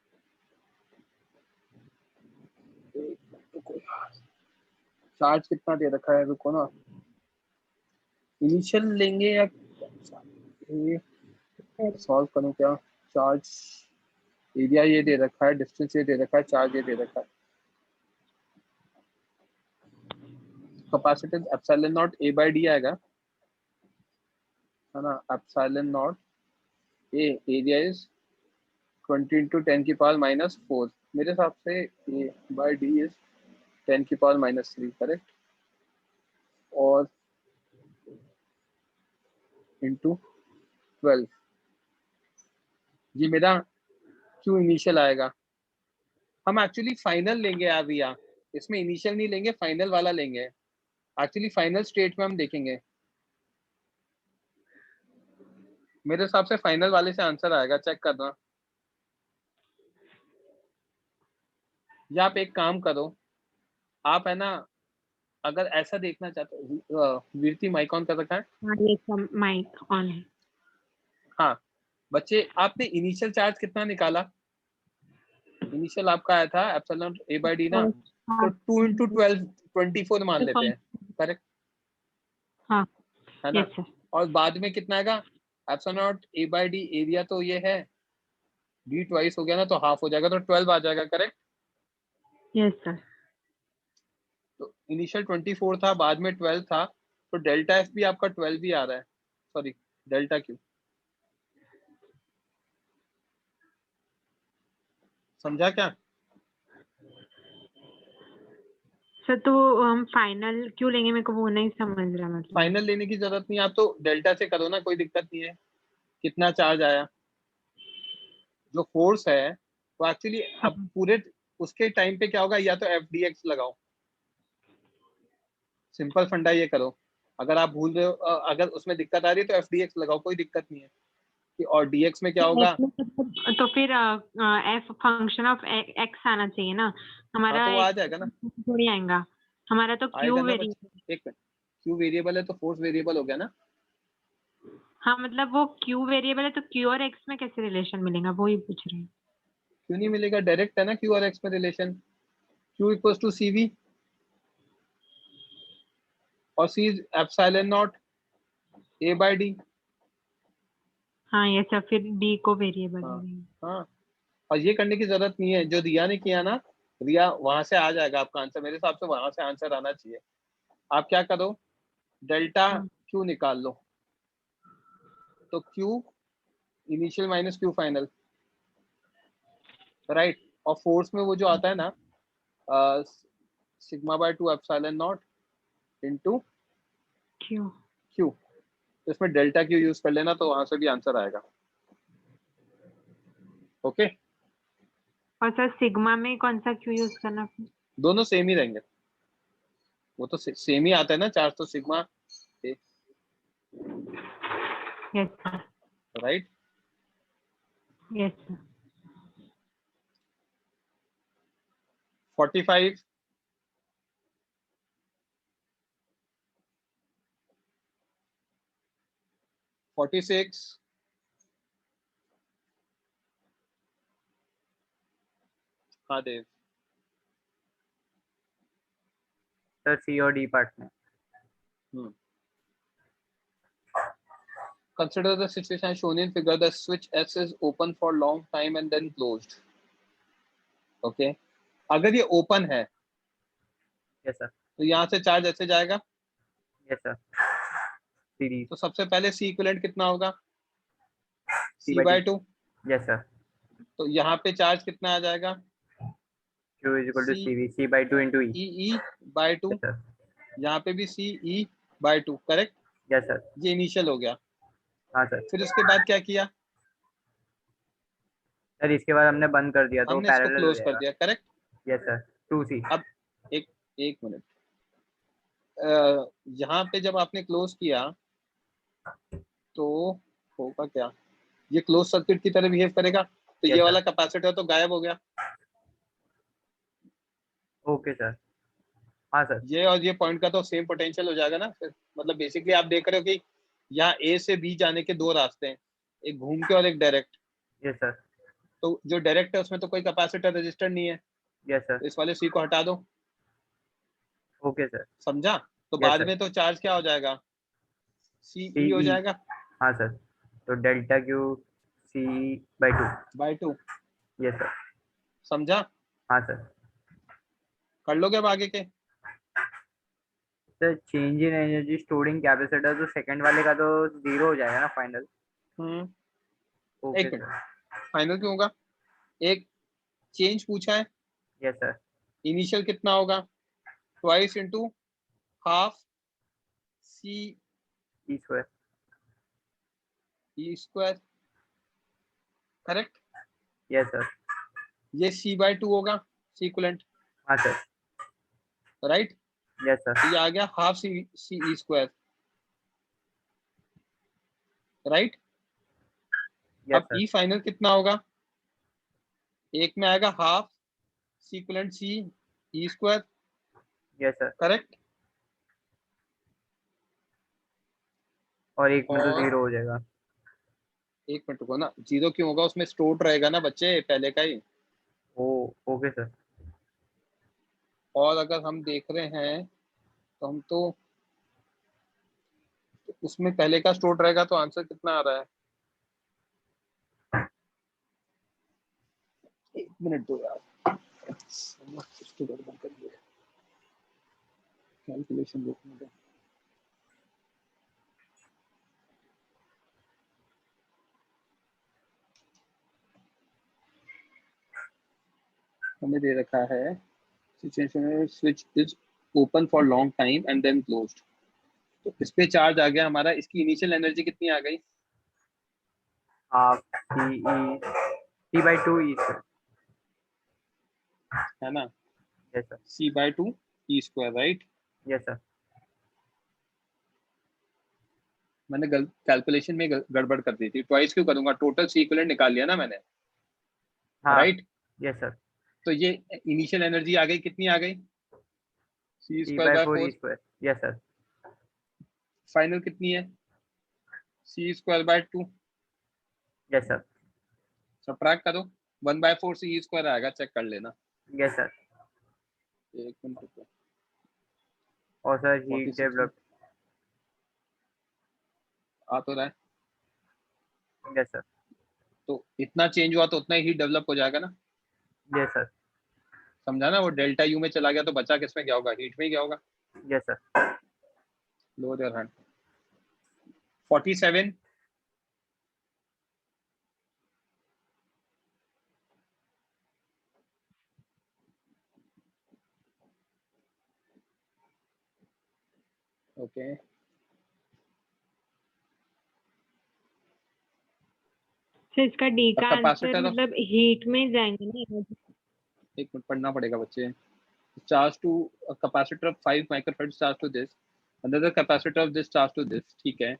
चार्ज कितना दे रखा है, रुको ना, इनिशियल लेंगे या सॉल्व करूं क्या? चार्ज एरिया ये दे रखा है, डिस्टेंस ये दे रखा है, चार्ज ये दे रखा है, capacitance epsilon not A by D आएगा, है ना, epsilon not A, area is 20 into 10 की पावर -4, मेरे हिसाब से ए बाय डी इज 10 की पावर -3, करेक्ट, और इंटू 12, ये मेरा क्यू इनिशियल आएगा। हम एक्चुअली फाइनल लेंगे अभी, यहाँ इसमें इनिशियल नहीं लेंगे, फाइनल वाला लेंगे। एक्चुअली फाइनल स्टेट में हम देखेंगे, मेरे हिसाब से फाइनल वाले से आंसर आएगा, चेक करना। या आप एक काम करो, आप है ना, अगर ऐसा देखना चाहते हो, वीरती माइक ऑन कर रखा है? हाँ, ये माइक ऑन है। हाँ बच्चे, आपने इनिशियल चार्ज कितना निकाला? इनिशियल आपका आया था एप्सिलॉन ए बाय डी ना, तो 2 into 12 24 मान लेते हैं, करेक्ट? हाँ, है ना, यस सर। और बाद में कितना आएगा? Epsilon A by D, area तो ये है, डी ट्वाइस हो गया ना, तो हाफ हो जाएगा, तो 12 आ जाएगा, करेक्ट? Yes sir. तो इनिशियल 24 था, बाद में 12 था, तो डेल्टा एफ भी आपका 12 ही आ रहा है, सॉरी डेल्टा क्यू, समझा क्या? सर तो हम फाइनल क्यों लेंगे, मेरे को वो नहीं समझ रहा मतलब। फाइनल लेने की जरूरत नहीं, आप तो डेल्टा से करो ना, कोई दिक्कत नहीं है। कितना चार्ज आया, जो फोर्स है, तो एक्चुअली अब पूरे उसके टाइम पे क्या होगा, या तो एफ डी एक्स लगाओ, सिंपल फंडा ये करो। अगर आप भूल रहे हो, अगर उसमें दिक्कत आ रही है तो एफ डी एक्स लगाओ, कोई दिक्कत नहीं है। कि और डी एक्स में क्या होगा, तो फिर एफ फंक्शन ऑफ एक्स आना चाहिए ना हमारा, हाँ, तो वो आ जाएगा ना, थोड़ी आएगा हमारा, तो क्यू आएगा ना वेरिएबल। बच्चे, एक मिनट, क्यू वेरिएबल है तो फोर्स वेरिएबल हो गया ना। हाँ मतलब वो क्यू वेरिएबल है, तो क्यू और एक्स में कैसे रिलेशन मिलेगा, वो ही पूछ रहे हैं। क्यों नहीं मिलेगा, डायरेक्ट है ना क्यू और एक्स में relation, Q equals to C V, और C is epsilon not A by D. हाँ ये सब फिर डी को वेरिएबल। हाँ, और ये करने की जरूरत नहीं है, जो रिया ने किया ना, रिया वहां से आ जाएगा आपका आंसर, मेरे हिसाब से वहां से आंसर आना चाहिए। आप क्या करो, डेल्टा क्यू निकाल लो, तो Q initial minus Q final, right, और फोर्स में वो जो आता है ना, sigma bye 2 epsilon not into Q. Q, तो इसमें डेल्टा क्यू यूज कर लेना, तो वहां से भी आंसर आएगा। ओके, और सर सिग्मा में कौन सा क्यू यूज करना फिर? दोनों सेम ही रहेंगे, वो तो सेम ही आता है ना चार्ज, तो sigma, yes sir. Right. Yes sir. 45, हाँ देव, सर सी और डी पार्ट में। Consider the situation as shown in figure. The switch S is open for long time and then closed. Okay. अगर ये open है, यस सर। तो यहाँ से charge ऐसे जाएगा, यस सर। सीरीज। तो सबसे पहले C इक्विवेलेंट कितना होगा, C C by by 2। Yes sir. तो यहाँ पे चार्ज कितना आ जाएगा, Q is equal to C- CV, C by 2 into E। E by 2, yes sir. यहाँ पे भी C E by 2, correct. Yes sir. ये इनिशियल हो गया। हाँ सर। फिर उसके बाद क्या किया, सर इसके बाद हमने बंद कर दिया तो हमने इसको पैरेलल हो क्लोज कर जाएगा। दिया, करेक्ट। Yes sir. 2C। अब एक मिनट, यहाँ पे जब आपने क्लोज किया तो होगा क्या, ये क्लोज सर्किट की तरह बिहेव करेगा, तो Yes, ये sir. वाला कैपेसिटर तो गायब हो गया। Okay sir. हाँ सर। ये और ये पॉइंट का तो सेम पोटेंशियल हो जाएगा ना फिर, मतलब बेसिकली आप देख रहे हो कि यहाँ ए से बी जाने के दो रास्ते हैं, एक घूम के और एक डायरेक्ट। Yes sir. तो जो डायरेक्ट है उसमें तो कोई कैपेसिटर रजिस्टर नहीं है, यस सर। तो इस वाले सी को हटा दो, ओके सर। समझा? तो Yes, बाद sir. में तो चार्ज क्या हो जाएगा, CE हो CE. जाएगा हाँ सर, तो delta Q CE/2। By 2। Yes sir. समझा? हाँ सर। कर लोगे अब आगे के? Sir change in energy stored in capacitor, तो सेकंड वाले का तो 0 हो जाएगा ना फाइनल। ओके एक मिनट, सर। फाइनल क्यों होगा? एक चेंज पूछा है, यस सर। इनिशियल कितना होगा, twice into half C E²। E square, correct? Yes sir. ये C/2 होगा, सीक्वेंट, हाँ सर। राइट? Yes sir. तो ये आ गया half C E square, right? Yes अब सर। ई फाइनल कितना होगा, एक में आएगा हाफ सीक्वेंट सी E square, yes sir. Correct? और एक में तो और 0 हो जाएगा। एक मिनट रुको ना, 0 क्यों होगा, उसमें स्टोर्ड रहेगा ना बच्चे पहले का ही। ओ ओके सर। और अगर हम देख रहे हैं तो हम तो उसमें पहले का स्टोर्ड रहेगा, तो आंसर कितना आ रहा है, एक मिनट दो यार, इसको गड़बड़ कर दिया, कैलकुलेशन देखने दो। हमें दे रखा है situation switch is open for long time and then closed, तो इस पे चार्ज आ गया हमारा, इसकी इनिशियल एनर्जी कितनी आ गई, हाफ T/2 E²। है ना? Yes sir. C/2 E square, right? Yes sir. मैंने कैलकुलेशन में गड़बड़ कर दी थी, ट्वाइस क्यों करूंगा, टोटल सी इक्विवेलेंट निकाल लिया ना मैंने, हाँ। राइट? Yes sir. तो ये इनिशियल एनर्जी आ गई, कितनी आ गई, C²/4। T/4 E²। Yes sir. Final कितनी है, C²/2। Yes sir. सब्ट्रैक्ट करो, 1/4 से E² आएगा, चेक कर लेना। Yes sir. एक मिनट रुको, और सर हीट 46 डेवलप। आ तो रहा है, यस सर। तो इतना चेंज हुआ तो उतना ही हीट डेवलप हो जाएगा ना, यस सर। समझा ना? वो डेल्टा यू में चला गया तो बचा किस में क्या होगा, हीट में क्या होगा। Yes sir. Lower your hand. 47 okay. तो इसका डी का आंसर कैपेसिटर, मतलब हीट में जाएंगे ना energy? एक मिनट पढ़ना पड़ेगा बच्चे। Charge to capacitor of 5 microfarad charge to this, another capacitor of this charge to this, ठीक है?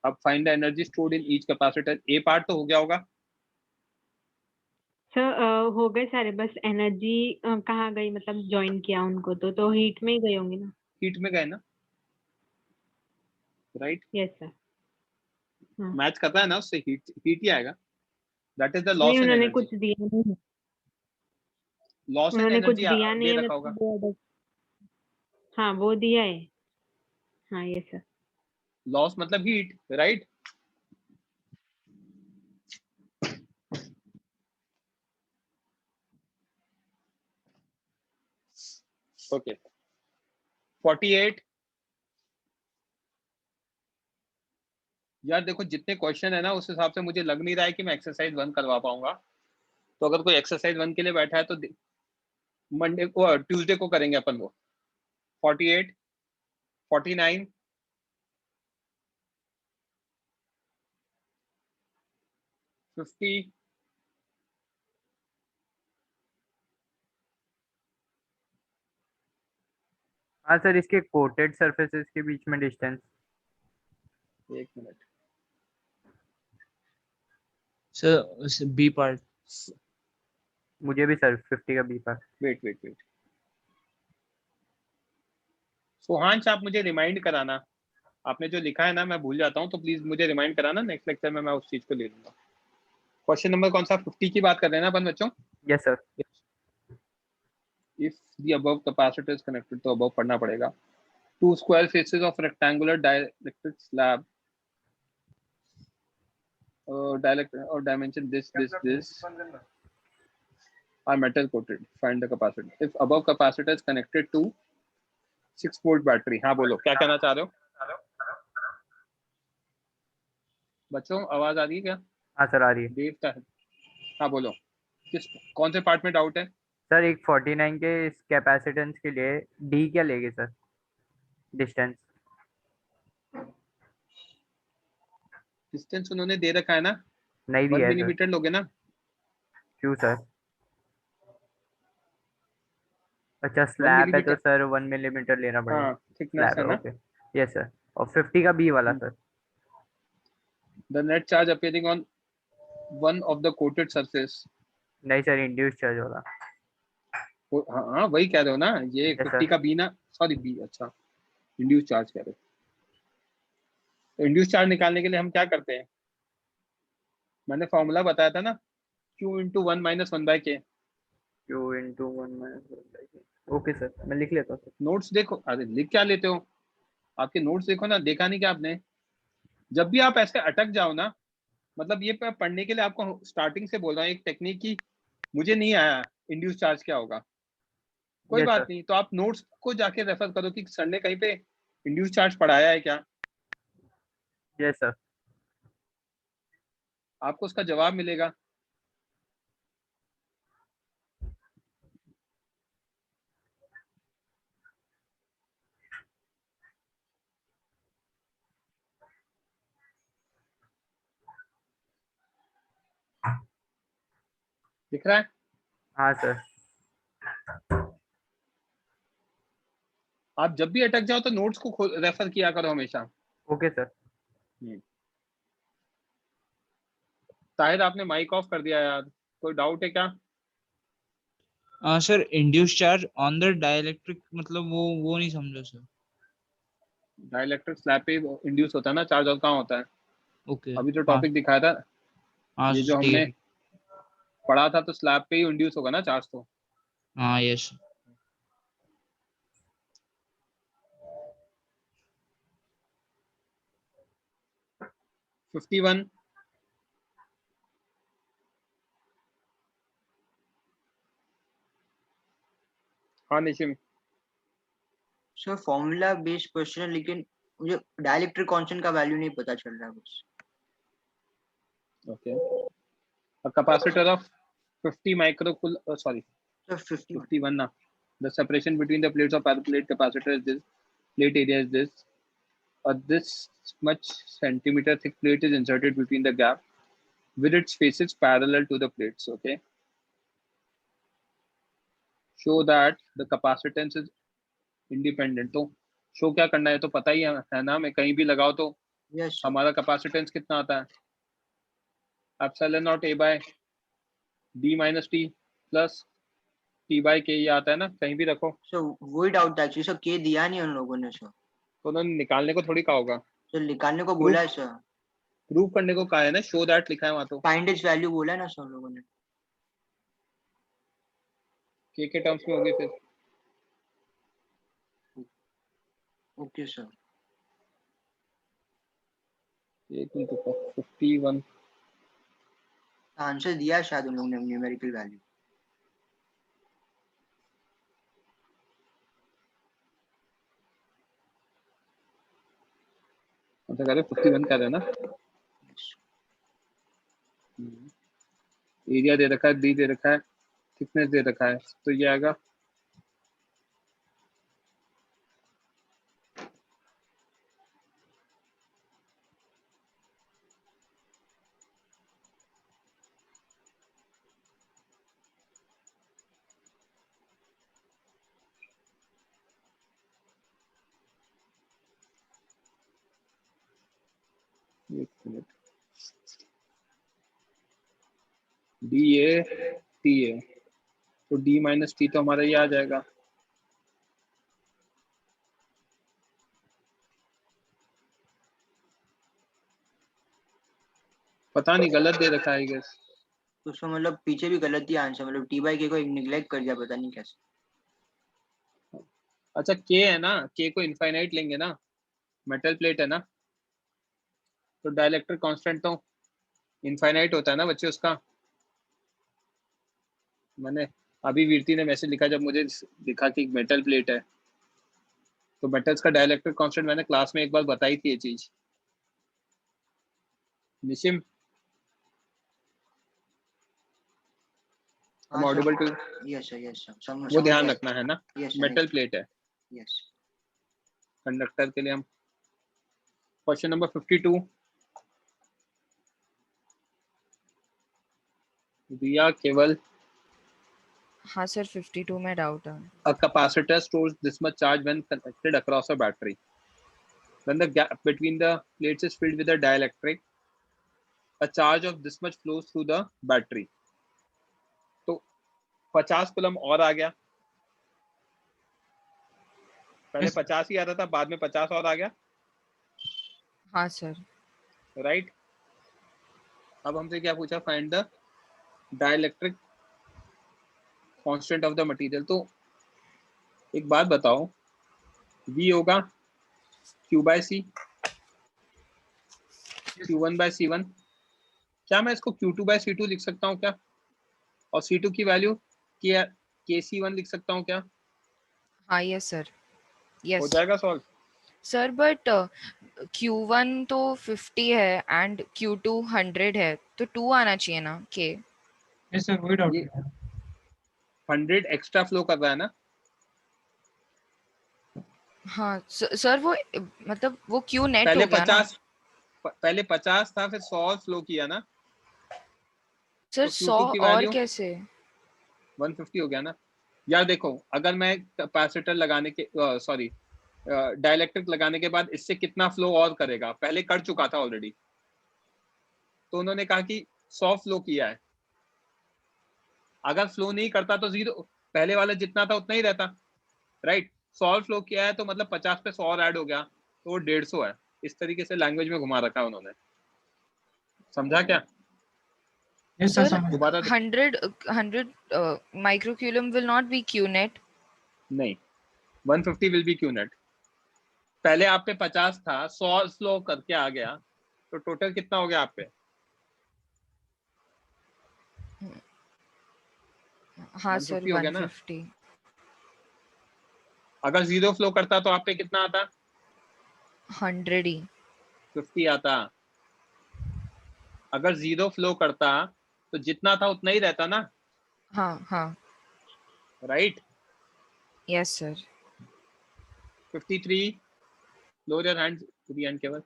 अब find the energy stored in each capacitor, A part तो हो गया होगा, सर हो गए सारे, बस एनर्जी कहाँ गई, मतलब ज्वाइन किया उनको तो हीट में ही गई होंगी ना। हीट में गए ना, राइट? Yes sir. मैच कर रहा है ना उससे, हीट ही आएगा, दैट इज द नहीं लॉस इन उन्होंने एनर्जी। कुछ दिया नहीं है, लॉस इन उन्होंने कुछ एनर्जी दिया नहीं दे है रखा होगा, मतलब। हाँ वो दिया है। हाँ यस सर। लॉस मतलब हीट, राइट? ओके 48। यार देखो जितने क्वेश्चन है ना, उस हिसाब से मुझे लग नहीं रहा है कि मैं एक्सरसाइज 1 करवा पाऊंगा, तो अगर कोई एक्सरसाइज 1 के लिए बैठा है तो मंडे को, ट्यूसडे को करेंगे अपन वो। 48, 49, 50, हाँ सर, इसके कोटेड सरफेसेस के बीच में डिस्टेंस। एक मिनट, सर बी पार्ट। मुझे भी सर 50 का बी पर। वेट सोहांश, आप मुझे रिमाइंड कराना, आपने जो लिखा है ना मैं भूल जाता हूँ, तो प्लीज मुझे रिमाइंड कराना, नेक्स्ट लेक्चर में मैं उस चीज को ले लूंगा। क्वेश्चन नंबर कौन सा, 50 की बात कर रहे हैं ना अपन बच्चों? Yes sir. if the above capacitor is connected, तो above पढ़ना पड़ेगा. Two square faces of rectangular dielectric slab, dielectric or dimension this are metal coated. Find the capacitor. If above capacitor is connected to 6-volt battery. हाँ बोलो, क्या कहना चाह रहे हो बच्चों? आवाज आ रही है क्या? हाँ सर आ रही है देव का है. हाँ बोलो, कौन से पार्ट में डाउट है? सर. एक 49 के इस कैपेसिटेंस के लिए डी क्या लेंगे सर? डिस्टेंस उन्होंने दे रखा है ना, नहीं 1 दिया है सर. मिलीमीटर लोगे ना. क्यों सर? अच्छा स्लैब है तो सर 1 मिलीमीटर लेना पड़ेगा. हाँ, थिकनेस है ना. Okay yes sir. और 50 का बी वाला sir. The net charge appearing on one of the coated surface. नहीं सर, इंड्यूस चार्ज वाला. हाँ वही कह रहे हो ना, ये Yes, 50 sir. का बी ना, सॉरी बी. अच्छा, इंड्यूस चार्ज कह रहे हो. तो इंड्यूस चार्ज निकालने के लिए हम क्या करते हैं? मैंने फॉर्मूला बताया था ना, Q into 1 minus 1/k. Q into 1 minus 1/k. Okay sir, मैं लिख लेता हूँ सर. नोट्स देखो. अरे लिख क्या लेते हो? आपके नोट्स देखो ना, देखा नहीं क्या आपने? जब भी आप ऐसे अटक जाओ ना, मतलब ये पढ़ने के लिए आपको स्टार्टिंग से बोल रहा हूँ एक टेक्निक की. मुझे नहीं आया इंड्यूस चार्ज क्या होगा, कोई Yes, बात sir. नहीं, तो आप नोट्स को जाके रेफर करो कि सर ने कहीं पे इंड्यूस चार्ज पढ़ाया है क्या. Yes sir. आपको उसका जवाब मिलेगा. दिख रहा है? हाँ सर. आप जब भी अटक जाओ तो नोट्स को रेफर किया करो हमेशा. Okay sir. ताहिर आपने माइक ऑफ कर दिया यार, कोई डाउट है क्या? Sir induce charge on the dielectric मतलब वो नहीं समझो सर. डाइलेक्ट्रिक स्लैब पे इंड्यूस होता है ना चार्ज, और कहाँ होता है? ओके. अभी जो टॉपिक दिखाया था, हाँ ये जो ठीक हमने है. पढ़ा था, तो स्लैब पे ही इंड्यूस होगा ना चार्ज. तो हाँ यस. 51. हाँ निशिम. सर फॉर्मूला बेस्ड क्वेश्चन है, लेकिन मुझे डाइलेक्ट्रिक कांस्टेंट का वैल्यू नहीं पता चल रहा है बस. Okay. A capacitor of 50 microcoulomb. Sorry, sir 51. 51 now. The separation between the plates of plate capacitor is this. Plate area is this. This much centimeter thick plate is inserted between the gap with its faces parallel to the plates. Okay. Show that the capacitance is independent. तो show क्या करना है तो पता ही है ना, मैं कहीं भी लगाओ तो यस हमारा कैपेसिटेंस कितना आता है? Epsilon not a by d minus t plus t by k, ये आता है ना, कहीं भी रखो. सर वही डाउट था एक्चुअली सर, के दिया नहीं उन लोगों ने सर. तो उन्होंने निकालने को थोड़ी कहा होगा, सर निकालने को बोला है सर. प्रूव करने को कहा है ना, शो दैट लिखा है वहां. तो फाइंड इट्स वैल्यू बोला है ना सर उन लोगों ने. के टर्म्स में होगी फिर. Okay sir. एक मिनट तो 51 आंसर दिया है शायद उन लोगों ने न्यूमेरिकल वैल्यू. मतलब कह रहे 51 कह रहे हैं ना. एरिया दे रखा है, डी दे रखा है, थिकनेस दे रखा है, तो ये आएगा डी ए टी ए, तो डी माइनस टी तो हमारा ये आ जाएगा. पता नहीं, गलत दे रखा है गेस. तो उसमें मतलब पीछे भी गलत ही आंसर, मतलब टी बाई के को निग्लेक्ट कर दिया, पता नहीं कैसे. अच्छा के है ना, के को इनफाइनाइट लेंगे ना, मेटल प्लेट है ना, तो डाइलेक्ट्रिक कांस्टेंट तो इनफाइनाइट होता है ना बच्चे उसका। मैंने अभी वीरती ने मैसेज लिखा जब मुझे दिखा कि मेटल प्लेट है, तो मेटल्स का डाइलेक्ट्रिक कांस्टेंट मैंने क्लास में एक बार बताई थी ये चीज। निशिम, हाँ ऑडिबल टू? यस सर वो ध्यान रखना है ना, यस मेटल प्लेट है यस। कंडक्टर के लिए। हम क्वेश्चन नंबर 52, दिया केवल हाँ सर 52 में डाउट है। a capacitor stores this much charge when connected across a battery. When the gap between the plates is filled with a dielectric, a charge of this much flows through the battery. तो 50 coulomb और आ गया, पहले 50 ही आता था, बाद में 50 और आ गया, हाँ सर। राइट। अब हमसे क्या पूछा, find the dielectric constant of the material. तो एक बात बताओ, V होगा Q/C, Q1/C1, क्या मैं इसको Q2/C2 लिख सकता हूँ क्या, और C2 की वैल्यू KC1 लिख सकता हूँ क्या? हाँ यस सर, हो यस जाएगा सॉल्व? सर। बट Q1 तो 50 है एंड Q2 100 है, तो 2 आना चाहिए ना के। यस सर, वही डाउट ये है। 100 एक्स्ट्रा फ्लो कर रहा है ना। हाँ सर वो मतलब वो Q नेट पहले हो गया ना 50 पहले 50 था, फिर 100 फ्लो किया ना, सर। तो 100 Q2 की और वैल्यू कैसे? 150 हो गया ना। यार देखो, अगर मैं कैपेसिटर लगाने के सॉरी डाइलेक्ट्रिक लगाने के बाद इससे कितना फ्लो और करेगा, पहले कर चुका था ऑलरेडी, तो उन्होंने कहा कि 100 फ्लो किया है। अगर फ्लो नहीं करता तो 0, पहले वाला जितना था उतना ही रहता, राइट। 100 फ्लो किया है तो मतलब 50 पे 100 और ऐड हो गया, तो वो 150 है। इस तरीके से लैंग्वेज में घुमा रखा है उन्होंने, समझा क्या? यस सर, सर समझ। दोबारा 100 microcoulomb will not be Q net. नहीं, 150 विल बी Q नेट। पहले आप पे 50 था, 100 फ्लो करके आ गया, तो टोटल कितना हो गया आप पे? हाँ सर 150 हो गया ना। 150। अगर 0 फ्लो करता तो आप पे कितना आता? 100 ही। 50 आता। अगर 0 फ्लो करता तो जितना था उतना ही रहता ना, हाँ हाँ right. Yes sir. 53, lower your hands to the end केवल।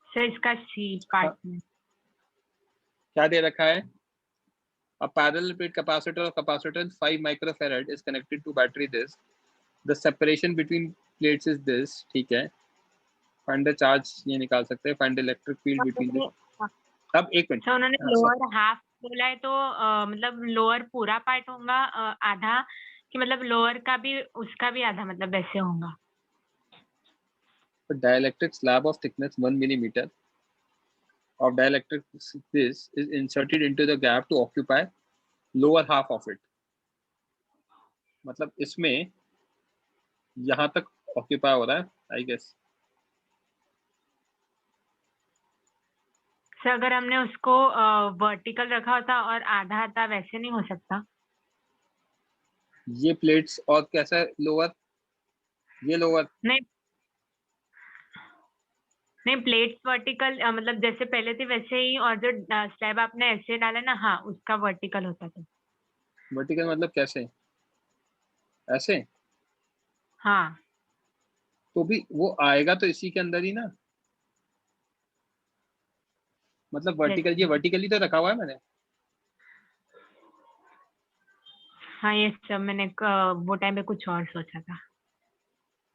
सर इसका सी पार्ट में क्या दे रखा है? A parallel plate capacitor of capacitance 5 microfarad is connected to battery this. The separation between plates is this, ठीक है। Find the charge, ये निकाल सकते हैं। Find the electric field between the, अब एक मिनट, सर उन्होंने लोअर हाफ बोला है, तो मतलब लोअर पूरा पार्ट होगा आधा, कि मतलब लोअर का भी उसका भी आधा, मतलब वैसे होगा। A dielectric slab of thickness 1 millimeter of dielectric this is inserted into the gap to occupy lower half of it. मतलब इसमें यहाँ तक ऑक्यूपाई हो रहा है, आई गेस। सर अगर हमने उसको वर्टिकल रखा होता और आधा आता, वैसे नहीं हो सकता? ये प्लेट्स और कैसा लोअर, ये लोअर नहीं नहीं, प्लेट्स वर्टिकल मतलब जैसे पहले थी वैसे ही, और जो स्लैब आपने ऐसे डाला ना, हाँ उसका वर्टिकल होता था। वर्टिकल मतलब कैसे, ऐसे? हाँ तो भी वो आएगा तो इसी के अंदर ही ना, मतलब वर्टिकल, ये वर्टिकली तो रखा हुआ है मैंने। हाँ ये सब मैंने वो टाइम पे कुछ और सोचा था।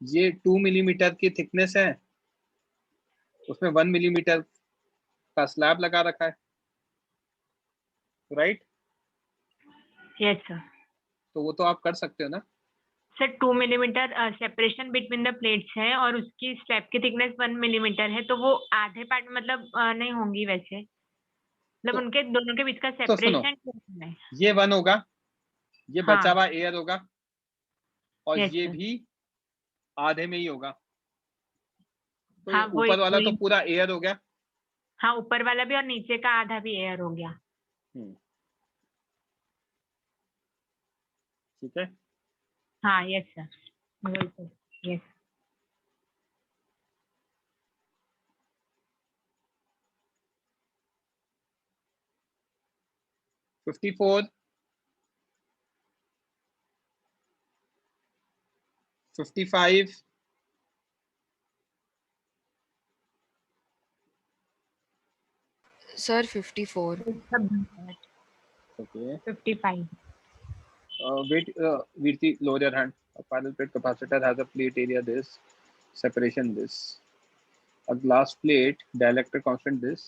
ये 2 मिलीमीटर की थिकनेस है, उसमें 1 मिलीमीटर का स्लैब लगा रखा है, राइट। Yes sir. तो वो तो आप कर सकते हो ना। Sir 2 millimetre separation between the plates है, और उसकी स्लैब की थिकनेस 1 मिलीमीटर है, तो वो आधे पार्ट मतलब नहीं होंगी वैसे, मतलब तो, उनके दोनों के बीच का तो सुनो, सेपरेशन है। ये 1 होगा, ये हाँ। बचा हुआ एयर होगा और Yes, ये sir. भी आधे में ही होगा। तो हाँ, ये वही- ऊपर वाला तो वही। पूरा एयर हो गया। हाँ, ऊपर वाला भी और नीचे का आधा भी एयर हो गया। ठीक है। हाँ, यस सर, वही तो, यस। तो 54 55 sir 54। okay 55। wait Virti, lower your hand. A parallel plate capacitor has a plate area this, separation this, a glass plate dielectric constant this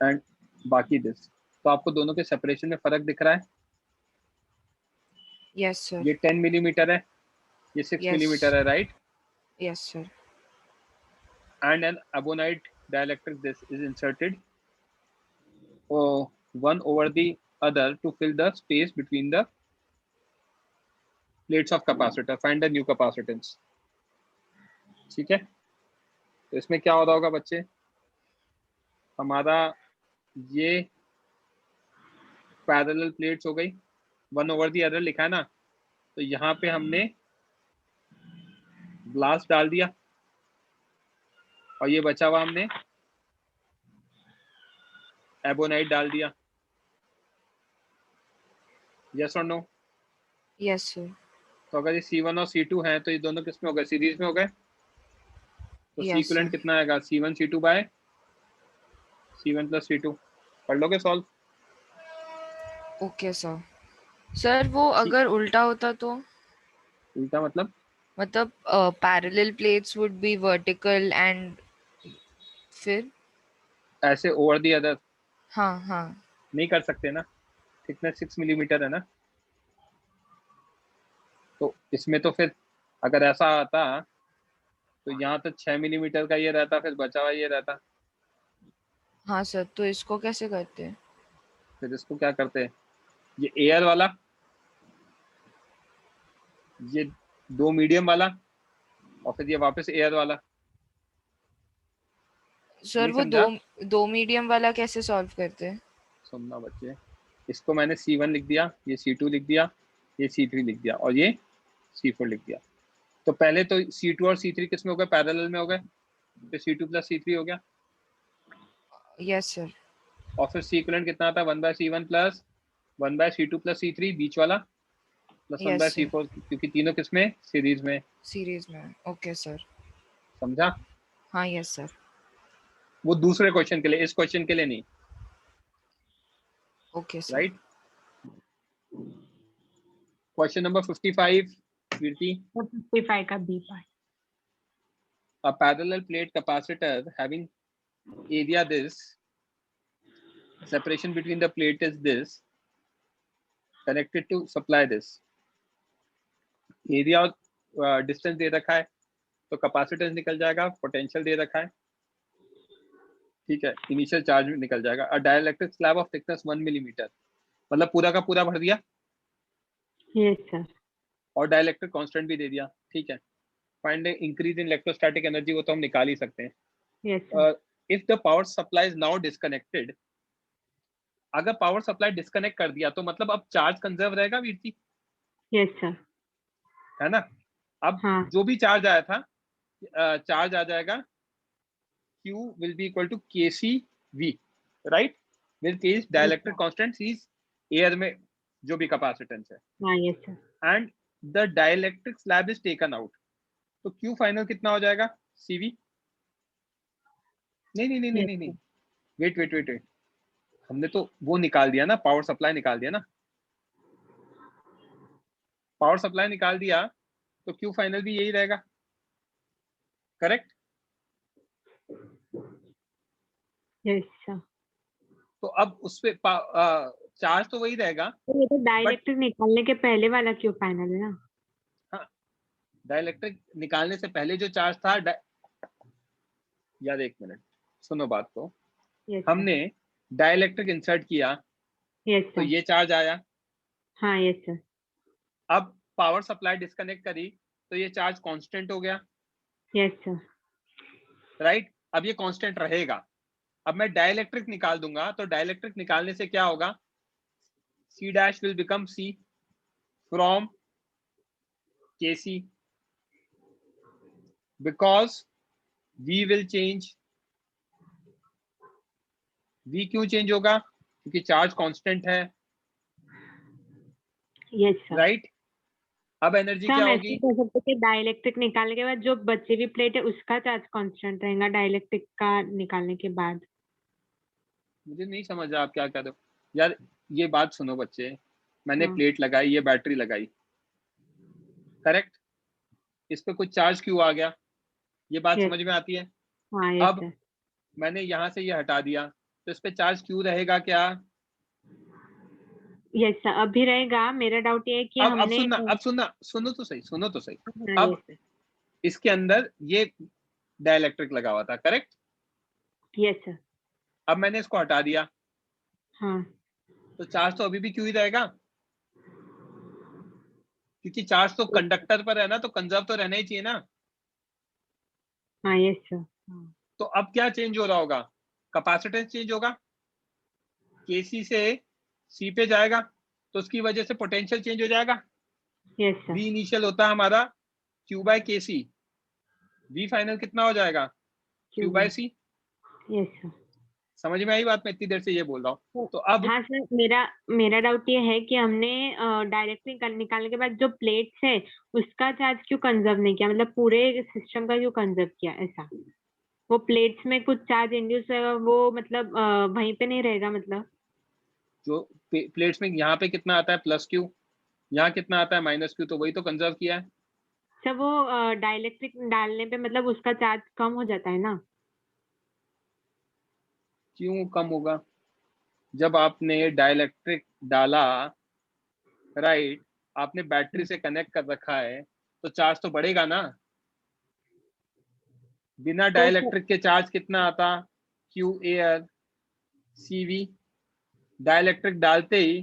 and बाकी this। तो आपको दोनों के सेपरेशन में फर्क दिख रहा है। Yes sir. ये 10 मिलीमीटर है, ये 6 Yes. मिलीमीटर है, right. Yes sir. and an ebonite dielectric disc is inserted one over the other to fill the space between the plates of capacitor. Find the new capacitance। ठीक है, तो इसमें क्या हो रहा होगा बच्चे, हमारा ये पैरेलल प्लेट्स हो गई, वन ओवर दी अदर लिखा है ना, तो यहाँ पे हमने ग्लास डाल दिया और ये बचा हुआ हमने एबोनाइट डाल दिया। यस और नो? Yes sir. तो अगर ये C1 और C2 हैं तो ये दोनों किस में हो गए, सीरीज में हो गए। तो Yes, C इक्विवेलेंट sir. कितना आएगा, C1 C2 bye C1 plus C2। कर लोगे सॉल्व? Okay sir. सर वो अगर उल्टा होता तो, उल्टा मतलब मतलब parallel plates would be vertical and फिर ऐसे ओवर दी अदर हाँ हाँ नहीं कर सकते ना, थिकनेस 6 मिलीमीटर है ना, तो इसमें तो फिर अगर ऐसा आता तो यहाँ तो 6 मिलीमीटर का ये रहता, फिर बचा हुआ ये रहता। हाँ सर, तो इसको कैसे करते हैं? फिर इसको क्या करते हैं, ये एयर वाला, ये दो मीडियम वाला और फिर ये वापस एयर वाला। सर नहीं वो समझा? दो मीडियम वाला कैसे सॉल्व करते हैं? सुनना बच्चे, इसको मैंने C1 लिख दिया, ये C2 लिख दिया, ये C3 लिख दिया और ये C4 लिख दिया। तो पहले तो C2 और C3 किस में हो गए, पैरेलल में हो गए, फिर C2 प्लस C3 हो गया। Yes sir. और फिर C इक्विवेलेंट कितना आता है, 1/C1 plus 1/C2 plus C3 बीच वाला प्लस Yes, 1/C4, क्योंकि तीनों किस में, सीरीज में। सीरीज में। Okay sir. समझा? हाँ यस सर। वो दूसरे क्वेश्चन के लिए, इस क्वेश्चन के लिए नहीं, okay sir. Right. Question number 55 Kirti. 55 का B part. A parallel plate capacitor having area this, separation between the plate is this, connected to supply this, area और डिस्टेंस दे रखा है तो कैपेसिटेंस निकल जाएगा, पोटेंशियल दे रखा है, ठीक है, इनिशियल चार्ज निकल जाएगा। अ dielectric slab of thickness 1 millimetre, मतलब पूरा का पूरा भर दिया यस सर। और डाइलेक्ट्रिक कांस्टेंट भी दे दिया, ठीक है। Find increase in electrostatic energy, वो तो हम निकाल ही सकते हैं। Yes sir. If the power supply is now disconnected, अगर पावर सप्लाई डिस्कनेक्ट कर दिया तो मतलब अब चार्ज कंजर्व रहेगा वीरती, यस सर। है ना। अब हाँ। जो भी चार्ज आया था, चार्ज आ जाएगा Q will be equal to KCV, right, with case dielectric constant is air में जो भी कैपेसिटेंस है, हाँ yes sir. and the dielectric slab is taken out, तो Q फाइनल कितना हो जाएगा, CV। नहीं नहीं नहीं नहीं नहीं, वेट वेट वेट वेट, हमने तो वो निकाल दिया ना, पावर सप्लाई निकाल दिया ना, पावर सप्लाई निकाल दिया तो Q फाइनल भी यही रहेगा, करेक्ट। Yes sir. तो अब उस पे चार्ज तो वही रहेगा। तो ये तो डाइलेक्ट्रिक निकालने के पहले वाला क्यों फाइनल है ना। हाँ, डाइलेक्ट्रिक निकालने से पहले जो चार्ज था, यार एक मिनट सुनो बात को, yes, हमने डाइलेक्ट्रिक इंसर्ट किया yes, तो ये चार्ज आया, हाँ यस सर। अब पावर सप्लाई डिस्कनेक्ट करी तो ये चार्ज कांस्टेंट हो गया, यस सर। राइट। अब ये कांस्टेंट रहेगा। अब मैं डाइलेक्ट्रिक निकाल दूंगा, तो डाइलेक्ट्रिक निकालने से क्या होगा, C dash will become C from Kc because V will change। V क्यों चेंज होगा, क्योंकि चार्ज कांस्टेंट है, यस सर। राइट। अब एनर्जी सर क्या हम होगी, ऐसे कह सकते कि डाइलेक्ट्रिक निकालने के बाद जो बची हुई प्लेट है उसका चार्ज कांस्टेंट रहेगा डाइलेक्ट्रिक का निकालने के बाद। मुझे नहीं समझ आप क्या कह रहे हो यार। ये बात सुनो बच्चे, मैंने हाँ। प्लेट लगाई, ये बैटरी लगाई, करेक्ट। इस पे कुछ चार्ज क्यों आ गया, ये बात Yes. समझ में आती है। हाँ यस अब सर। मैंने यहाँ से ये हटा दिया, तो इस पे चार्ज क्यों रहेगा क्या। यस सर अभी रहेगा। मेरा डाउट ये है कि अब हमने सुनना, सुनो तो सही, सुनो तो सही। हाँ, अब yes, sir. इसके अंदर ये डाइलेक्ट्रिक लगा हुआ था, करेक्ट। Yes sir. अब मैंने इसको हटा दिया, हाँ तो चार्ज तो अभी भी क्यों ही रहेगा, क्योंकि चार्ज तो कंडक्टर पर है ना, तो कंजर्व तो रहना ही चाहिए ना। हाँ यस सर। तो अब क्या चेंज हो रहा होगा, कैपेसिटेंस चेंज होगा, केसी से सी पे जाएगा, तो उसकी वजह से पोटेंशियल चेंज हो जाएगा। Yes sir. वी इनिशियल होता है हमारा क्यू बाय के सी, वी फाइनल कितना हो जाएगा, Q by C. Yes sir. समझ में आई बात, मैं इतनी देर से ये बोल रहा हूँ। तो अब हाँ सर मेरा डाउट ये है कि हमने डायरेक्टली निकालने के बाद जो प्लेट्स है उसका चार्ज क्यों कंजर्व नहीं किया, मतलब पूरे सिस्टम का क्यों कंजर्व किया ऐसा। वो प्लेट्स में कुछ चार्ज इंड्यूस है वो मतलब वहीं पे नहीं रहेगा मतलब। जो प्लेट्स में यहाँ पे कितना आता है प्लस क्यू, यहाँ कितना आता है माइनस क्यू, तो वही तो कंजर्व किया है। सर वो डाइलेक्ट्रिक डालने पे मतलब उसका चार्ज कम हो जाता है ना। क्यों कम होगा, जब आपने डाइलेक्ट्रिक डाला, राइट, आपने बैटरी से कनेक्ट कर रखा है, तो चार्ज तो बढ़ेगा ना। बिना डाइलेक्ट्रिक के चार्ज कितना आता, Q air C V. Dielectric डालते ही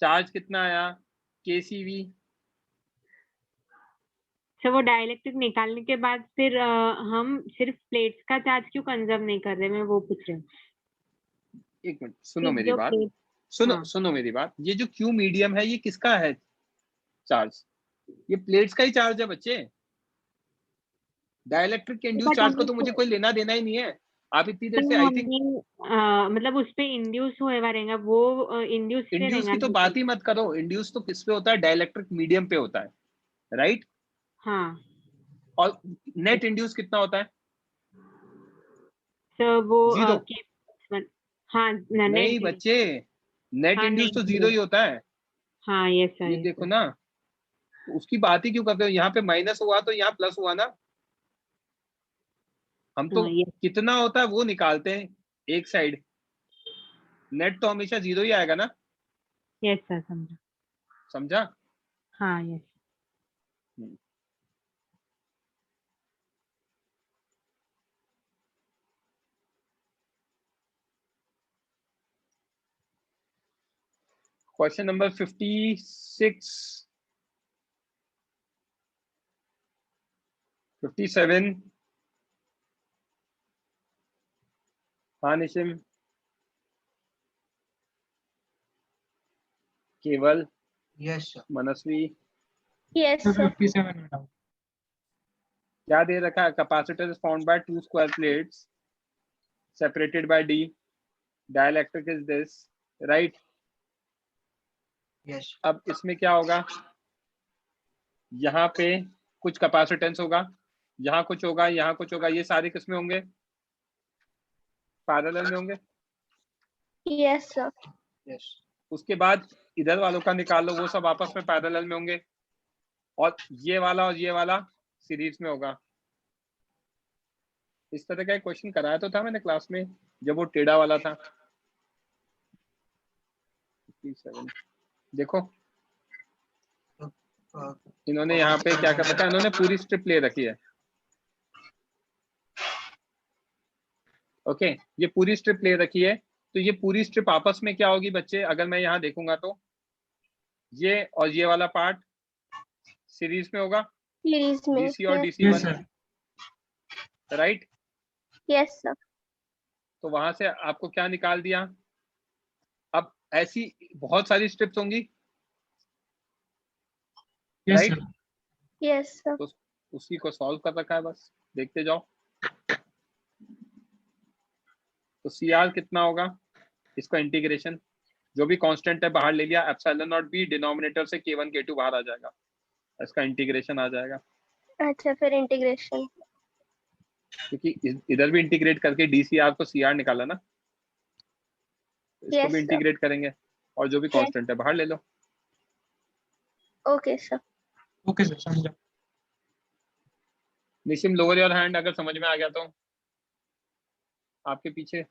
चार्ज कितना आया, के सी वी। सर वो डाइलेक्ट्रिक निकालने के बाद फिर हम सिर्फ प्लेट्स का चार्ज क्यों कंजर्व नहीं कर रहे, मैं वो पूछ रही हूँ। एक मिनट सुनो सिर्फ मेरी जो बात, प्लेट सुनो हाँ सुनो मेरी बात। ये जो क्यू मीडियम है ये किसका है चार्ज, ये प्लेट्स का ही चार्ज है बच्चे। डाइलेक्ट्रिक के इंड्यूस बट चार्ज को हमने तो मुझे कोई लेना देना ही नहीं है। आप इतनी देर से तो आई थिंक हमने मतलब उस पे इंड्यूस हुआ रहेगा वो इंड्यूस पे इंड्यूस रहेगा की तो ना? बात ही मत करो। इंड्यूस तो किस पे होता है, डाइलेक्ट्रिक मीडियम पे होता है, राइट। हाँ और नेट इंड्यूस कितना होता है, तो वो जीरो। हाँ नहीं नेट बच्चे, नेट हाँ इंड्यूस तो नेट जीरो ही होता है। हाँ यस सर ये देखो ना, तो उसकी बात ही क्यों करते हो, यहाँ पे माइनस हुआ तो यहाँ प्लस हुआ ना। हम तो हाँ यस कितना होता है वो निकालते हैं एक साइड, नेट तो हमेशा जीरो ही आएगा ना। सर समझा। समझा। हाँ यस। Question number 56 57। हाँ निशिम, केवल, यस सर। मनस्वी, Yes, सर sir. 57 में डाउट। क्या दे रखा है, capacitor is found by two square plates separated by D, dielectric is this, right। Yes अब इसमें क्या होगा, यहाँ पे कुछ कैपेसिटेंस होगा, यहाँ कुछ होगा, यहाँ कुछ होगा, ये सारे किसमें होंगे, पैरेलल में होंगे। Yes, sir. यस उसके बाद इधर वालों का निकाल लो, वो सब आपस में पैरेलल में होंगे, और ये वाला सीरीज में होगा। इस तरह का एक क्वेश्चन कराया तो था मैंने क्लास में, जब वो टेढ़ा वाला था। 57 देखो, इन्होंने यहाँ पे क्या कर रखा है, इन्होंने पूरी स्ट्रिप ले रखी है। ओके, ये पूरी स्ट्रिप ले रखी है, तो ये पूरी स्ट्रिप आपस में क्या होगी बच्चे, अगर मैं यहाँ देखूंगा तो ये और ये वाला पार्ट सीरीज में होगा, Series में. डीसी और Yes. DC Yes, one, right. Yes, sir. तो वहां से आपको क्या निकाल दिया। अब ऐसी बहुत सारी स्ट्रिप्स होंगी, yes, right. sir. Yes, sir. तो उसी को सॉल्व कर रखा है, बस देखते जाओ। तो सीआर कितना होगा, इसका इंटीग्रेशन, जो भी कांस्टेंट है बाहर ले लिया, एप्सिलॉन नॉट बी डिनोमिनेटर से k1 k2 बाहर आ जाएगा, इसका इंटीग्रेशन आ जाएगा। अच्छा, फिर इंटीग्रेशन. क्योंकि इधर भी इंटीग्रेट करके डीसीआर को सीआर निकाला ना, तो इसको Yes, भी sir. इंटीग्रेट करेंगे और जो भी Yes. कांस्टेंट है बाहर ले लो। Okay, sir. Okay, sir. समझा. निशिम लोअर योर हैंड अगर समझ में आ गया तो। आपके पीछे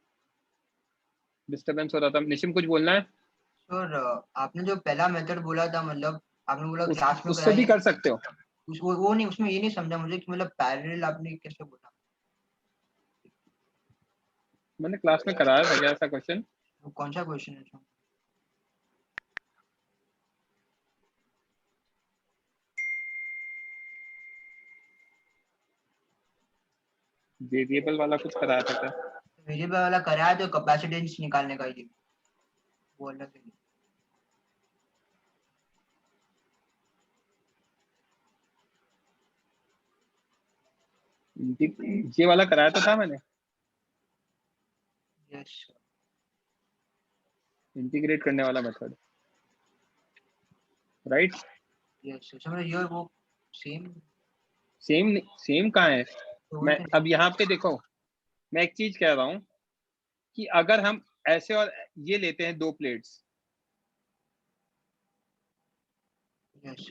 डिस्टरबेंस हो रहा था। निशिम कुछ बोलना है? सर आपने जो पहला मेथड बोला था, मतलब आपने बोला क्लास में उससे भी कर सकते हो। वो नहीं, उसमें ये नहीं समझा मुझे कि मतलब पैरेलल आपने कैसे बोला। मैंने क्लास में कराया था क्या ऐसा क्वेश्चन? वो कौन सा क्वेश्चन है सर? वेरिएबल वाला कुछ कराया था क्या? वेरिएबल वाला कराया तो कैपेसिटेंस निकालने का ही, वो अलग है। ये वाला कराया तो था मैंने, यस इंटीग्रेट करने वाला मेथड, राइट। यस सर, ये वो सेम सेम कहाँ है? तो मैं अब यहाँ पे देखो, मैं एक चीज कह रहा हूँ कि अगर हम ऐसे और ये लेते हैं दो प्लेट्स, यस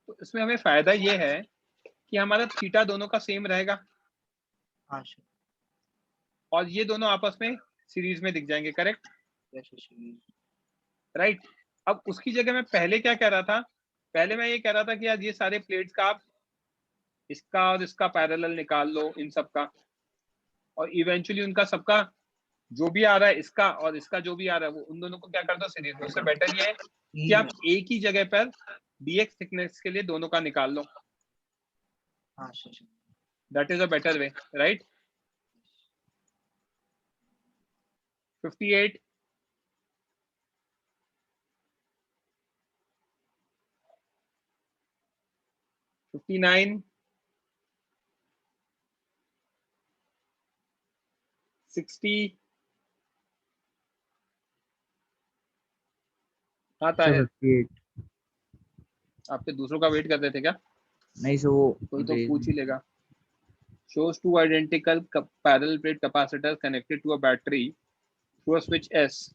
तो इसमें हमें फायदा ये है कि हमारा थीटा दोनों का सेम रहेगा हाँ सर, और ये दोनों आपस में सीरीज में दिख जाएंगे, करेक्ट, यस सर, राइट। अब उसकी जगह मैं पहले क्या कह रहा था, पहले मैं ये कह रहा था कि यार ये सारे प्लेट्स का आप इसका और इसका पैरेलल निकाल लो, इन सब का, और इवेंचुअली उनका सबका जो भी आ रहा है, इसका और इसका जो भी आ रहा है, वो उन दोनों को क्या कर दो सीरीज में। उससे बेटर ये है कि आप एक ही जगह पर dx थिकनेस के लिए दोनों का निकाल लो, हाँ sir, that is a better way, right. 58 59 60 आता है। 58. आपके दूसरों का वेट कर रहे थे क्या? नहीं सर, वो कोई तो पूछ ही लेगा। shows two identical parallel plate capacitors connected to a battery through a switch S.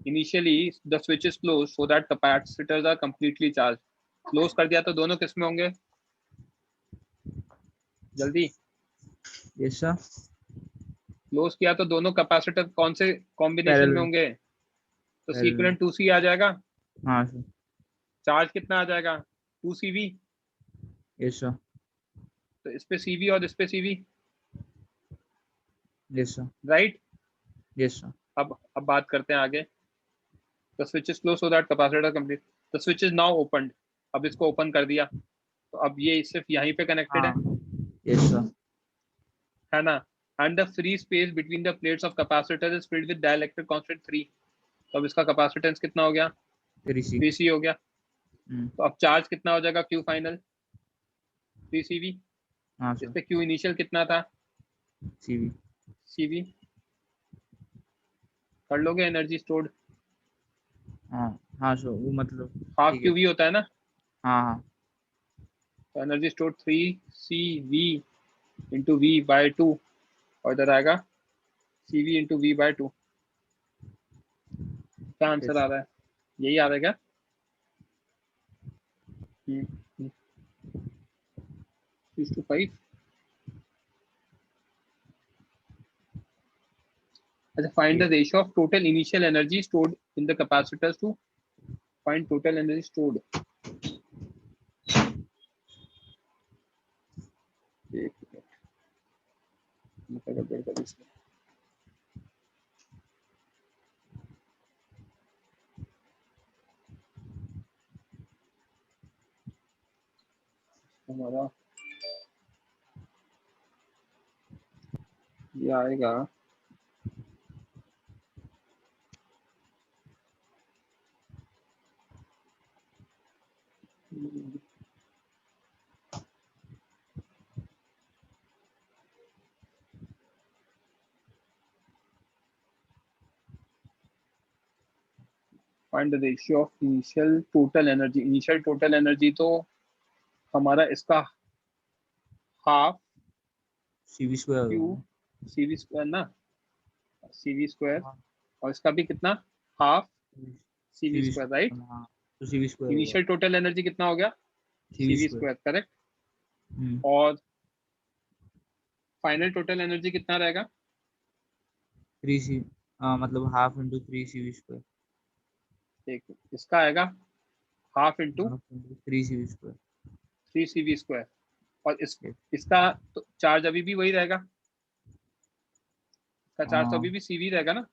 Initially the switch is closed so that capacitors are completely charged. Close कर दिया तो दोनों किस में होंगे? जल्दी। Yes sir. क्लोज किया तो दोनों कैपेसिटर कौन से कॉम्बिनेशन में होंगे? तो C इक्विवेलेंट 2C आ जाएगा। हाँ सर. चार्ज कितना आ जाएगा? 2CV। Yes sir. तो इस पे CV और इस पे CV, yes sir. Right. Yes sir. अब बात करते हैं आगे। The switch is closed so that capacitor complete. The switch is now opened. अब इसको ओपन कर दिया तो अब ये सिर्फ यहीं पे कनेक्टेड है, यस सर. है ना। And the free space between the plates of capacitor is filled with dielectric constant 3. तो अब इसका कैपेसिटेंस कितना हो गया? 3C. 3C हो गया। तो अब चार्ज कितना हो जाएगा? Q final 3CV। हाँ इस सर. पे Q इनिशियल कितना था? CV. CV कर लोगे एनर्जी स्टोर्ड। हाँ सर, वो मतलब हाफ ठीक है. QV होता है ना। हाँ हाँ. तो energy stored 3CV into V/2 और इधर आएगा CV इंटू V/2। क्या आंसर आ रहा है? यही आ रहा है क्या? 3:5। अच्छा, find the ratio of total initial energy stored in the capacitors to find total energy stored. एक मिनट, मैं गड़बड़ कर इसमें। हमारा ये आएगा find the ratio of initial total energy. Initial total energy तो हमारा इसका half CV square Q CV square ना, CV स्क्वायर, और इसका भी कितना, हाफ CV स्क्वायर, राइट। हाँ तो CV square initial total energy कितना हो गया, CV स्क्वायर, करेक्ट। और फाइनल टोटल एनर्जी कितना रहेगा, 3C, मतलब हाफ इंटू 3CV स्क्वायर, एक इसका आएगा half into 3CV square. 3CV square, और इसका तो चार्ज अभी भी वही रहेगा, इसका चार्ज तो अभी भी CV रहेगा ना,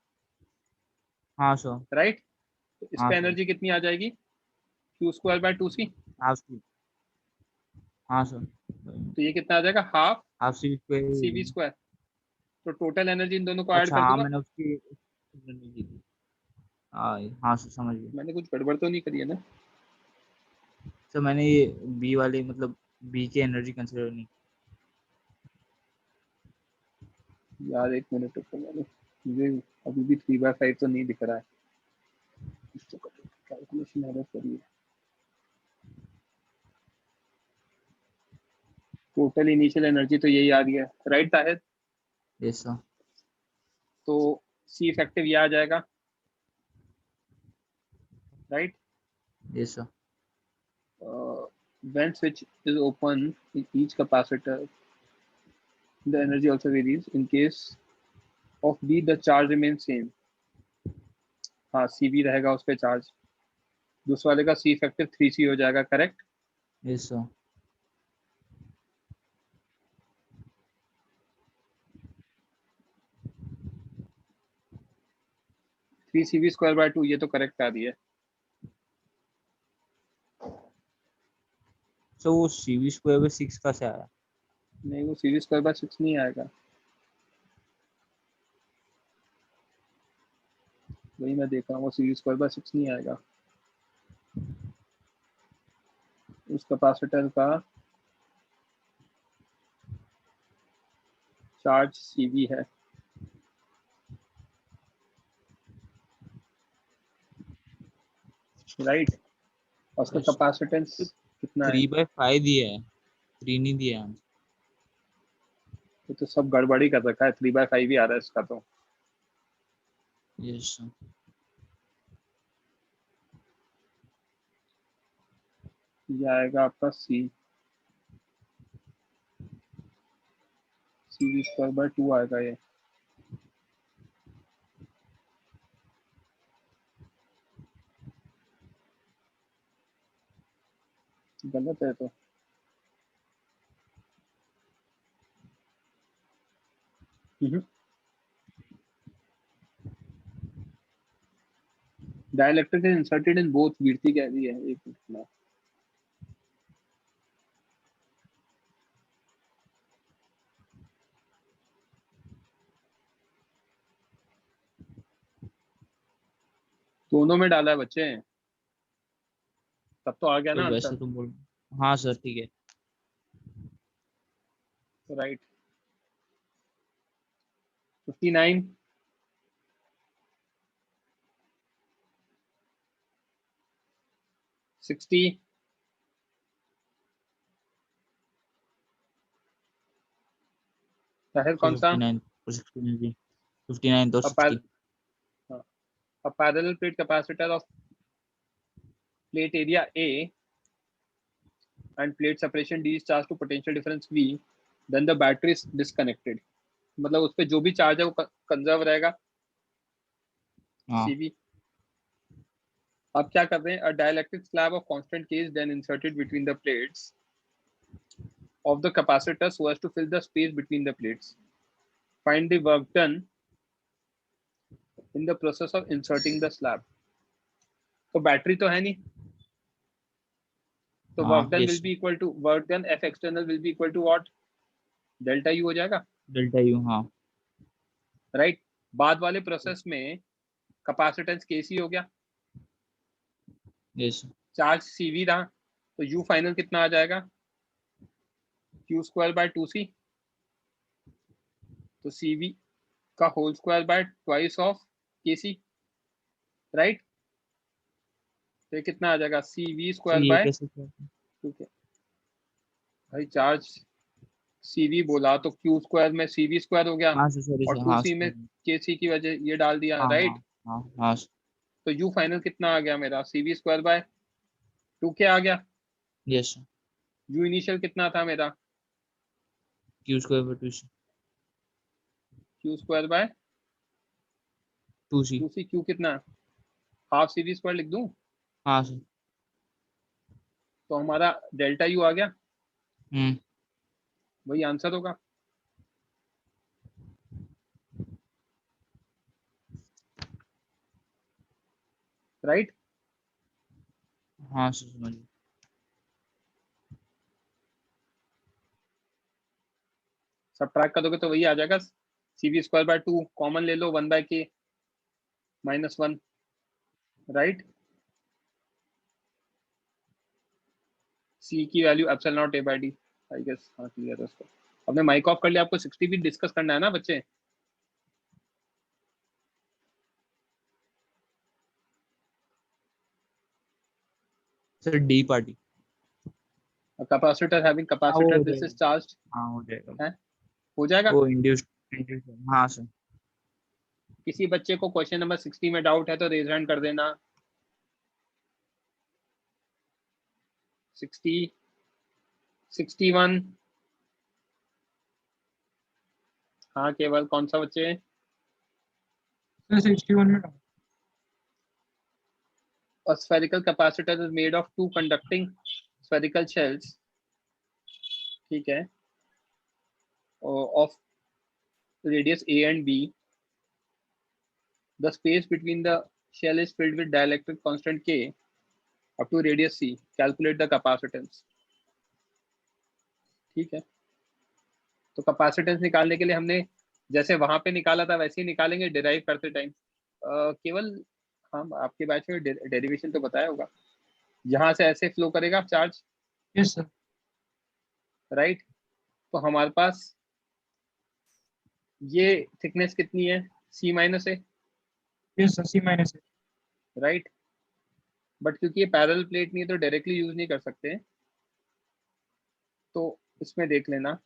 हाँ सर, राइट। तो इस हाँ पे सर, एनर्जी कितनी आ जाएगी, Q square by 2C। Half C, हाँ सर, तो ये कितना आ जाएगा, half half CV CV square. Square. तो टोटल एनर्जी इन दोनों को ऐड अच्छा कर हाँ, दूंगा। मैंने उसकी की थी। हाँ सर, समझ गया मैंने कुछ गड़बड़ तो नहीं करी है ना। सर। मैंने ये बी वाले मतलब बी की एनर्जी कंसिडर नहीं। यार एक मिनट रुको, मुझे अभी भी 3/5 तो नहीं दिख रहा है, कैलकुलेशन एरर करिए। टोटल इनिशियल एनर्जी तो यही आ रही है, राइट ताहिर। Yes sir. तो सी इफेक्टिव ये आ जाएगा, right. Yes sir. when switch is open in each capacitor, the energy also varies. In case of B, the charge remains same. हाँ, CV रहेगा उस पे चार्ज, दूसरे वाले का C इफेक्टिव 3C हो जाएगा, correct. Yes sir. Three CV square by 2, ये तो करेक्ट आ रही है। सो वो CV स्क्वायर में 6 का से आया। नहीं, वो CV स्क्वायर बाय 6 नहीं आएगा, वही मैं देख रहा हूँ, वो CV स्क्वायर बाय 6 नहीं आएगा। उस कैपेसिटर का चार्ज CV है, राइट। और उसका कैपेसिटेंस कितना है, 3/5 दिया है, 3 नहीं दिया है। तो सब गड़बड़ी कर रखा है, 3/5 ही आ रहा है इसका तो। Yes sir. ये आएगा आपका CV स्क्वायर बाय 2 आएगा ये। गलत है तो dielectric is inserted in both, Kirti कह रही है, एक मिनट। दोनों में डाला है बच्चे, तब तो आ गया तो ना वैसे आंसर, तो बोल, हाँ सर ठीक है। राइट। 59, 60, ताहिर कौन सा। 59 और 69 जी, 59 तो 60। A parallel plate capacitor of plate area A and plate separation D is charged to potential difference V, then the battery is disconnected. मतलब उस पे जो भी चार्ज है वो कंजर्व रहेगा, CV। अब क्या कर रहे हैं, a dielectric slab of constant K is then inserted between the plates of the capacitor so as to fill the space between the plates. Find the work done in the process of inserting the slab. तो battery तो है नहीं, तो हाँ, work done yes, will be equal to work done F external will be equal to what, delta U हो जाएगा, delta U, हाँ right. बाद वाले प्रोसेस में कैपेसिटेंस केसी हो गया, यस चार्ज सीवी रहा, तो यू फाइनल कितना आ जाएगा, क्यू स्क्वायर बाय 2c, तो सीवी का whole square by twice of KC, right. तो ये कितना आ जाएगा, सीवी तो स्क्वायर ये बाय, कैसे क्या? ठीक है भाई, चार्ज सीवी बोला तो क्यू स्क्वायर में सीवी स्क्वायर हो गया, हाँ सर, सॉरी और सर, हाँ 2c में सर, केसी की वजह ये डाल दिया, हाँ राइट। हाँ हाँ हाँ तो यू फाइनल कितना आ गया मेरा, सीवी स्क्वायर बाय 2k आ गया, यस यू इनिशियल कितना था मेरा, Q square by 2c, Q square by 2c, 2c, Q कितना, हाफ सीवी स्क्वायर लिख दूं, हाँ सर, तो हमारा डेल्टा यू आ गया, हम्म, वही आंसर होगा। राइट, हाँ सर समझ गया। सब्ट्रैक्ट करोगे तो वही आ जाएगा, सीवी स्क्वायर बाय 2 कॉमन ले लो, 1/k -1, राइट। सी की value epsilon not a/d, I guess, हाँ क्लियर है उसको। अपने माइक ऑफ कर लिया, आपको 60 भी डिस्कस करना है ना बच्चे। Sir D party, capacitor having हाँ वो कैपेसिटर हो दिस जाएगा, इज चार्ज्ड, हाँ हो जाएगा, है, हो जाएगा। वो इंड्यूस्ड, हाँ सर। किसी बच्चे को क्वेश्चन नंबर 60 में डाउट है तो रेज हैंड कर देना। 60, 61, हाँ केवल कौन सा बच्चे, 61 में A spherical capacitor is made of two conducting spherical shells, ठीक है, of radius a and b. The space between the shell is filled with dielectric constant k up to radius c. Calculate the capacitance, ठीक है। तो capacitance निकालने के लिए हमने जैसे वहां पे निकाला था वैसे ही निकालेंगे डिराइव करते टाइम। केवल हम आपके बैच में डेरिवेशन तो बताया होगा, यहाँ से ऐसे फ्लो करेगा चार्ज, यस सर, राइट। तो हमारे पास ये थिकनेस कितनी है, C माइनस है, yes sir, C-, right. But क्योंकि ये पैरेलल प्लेट नहीं है तो डायरेक्टली यूज नहीं कर सकते, तो इसमें देख लेना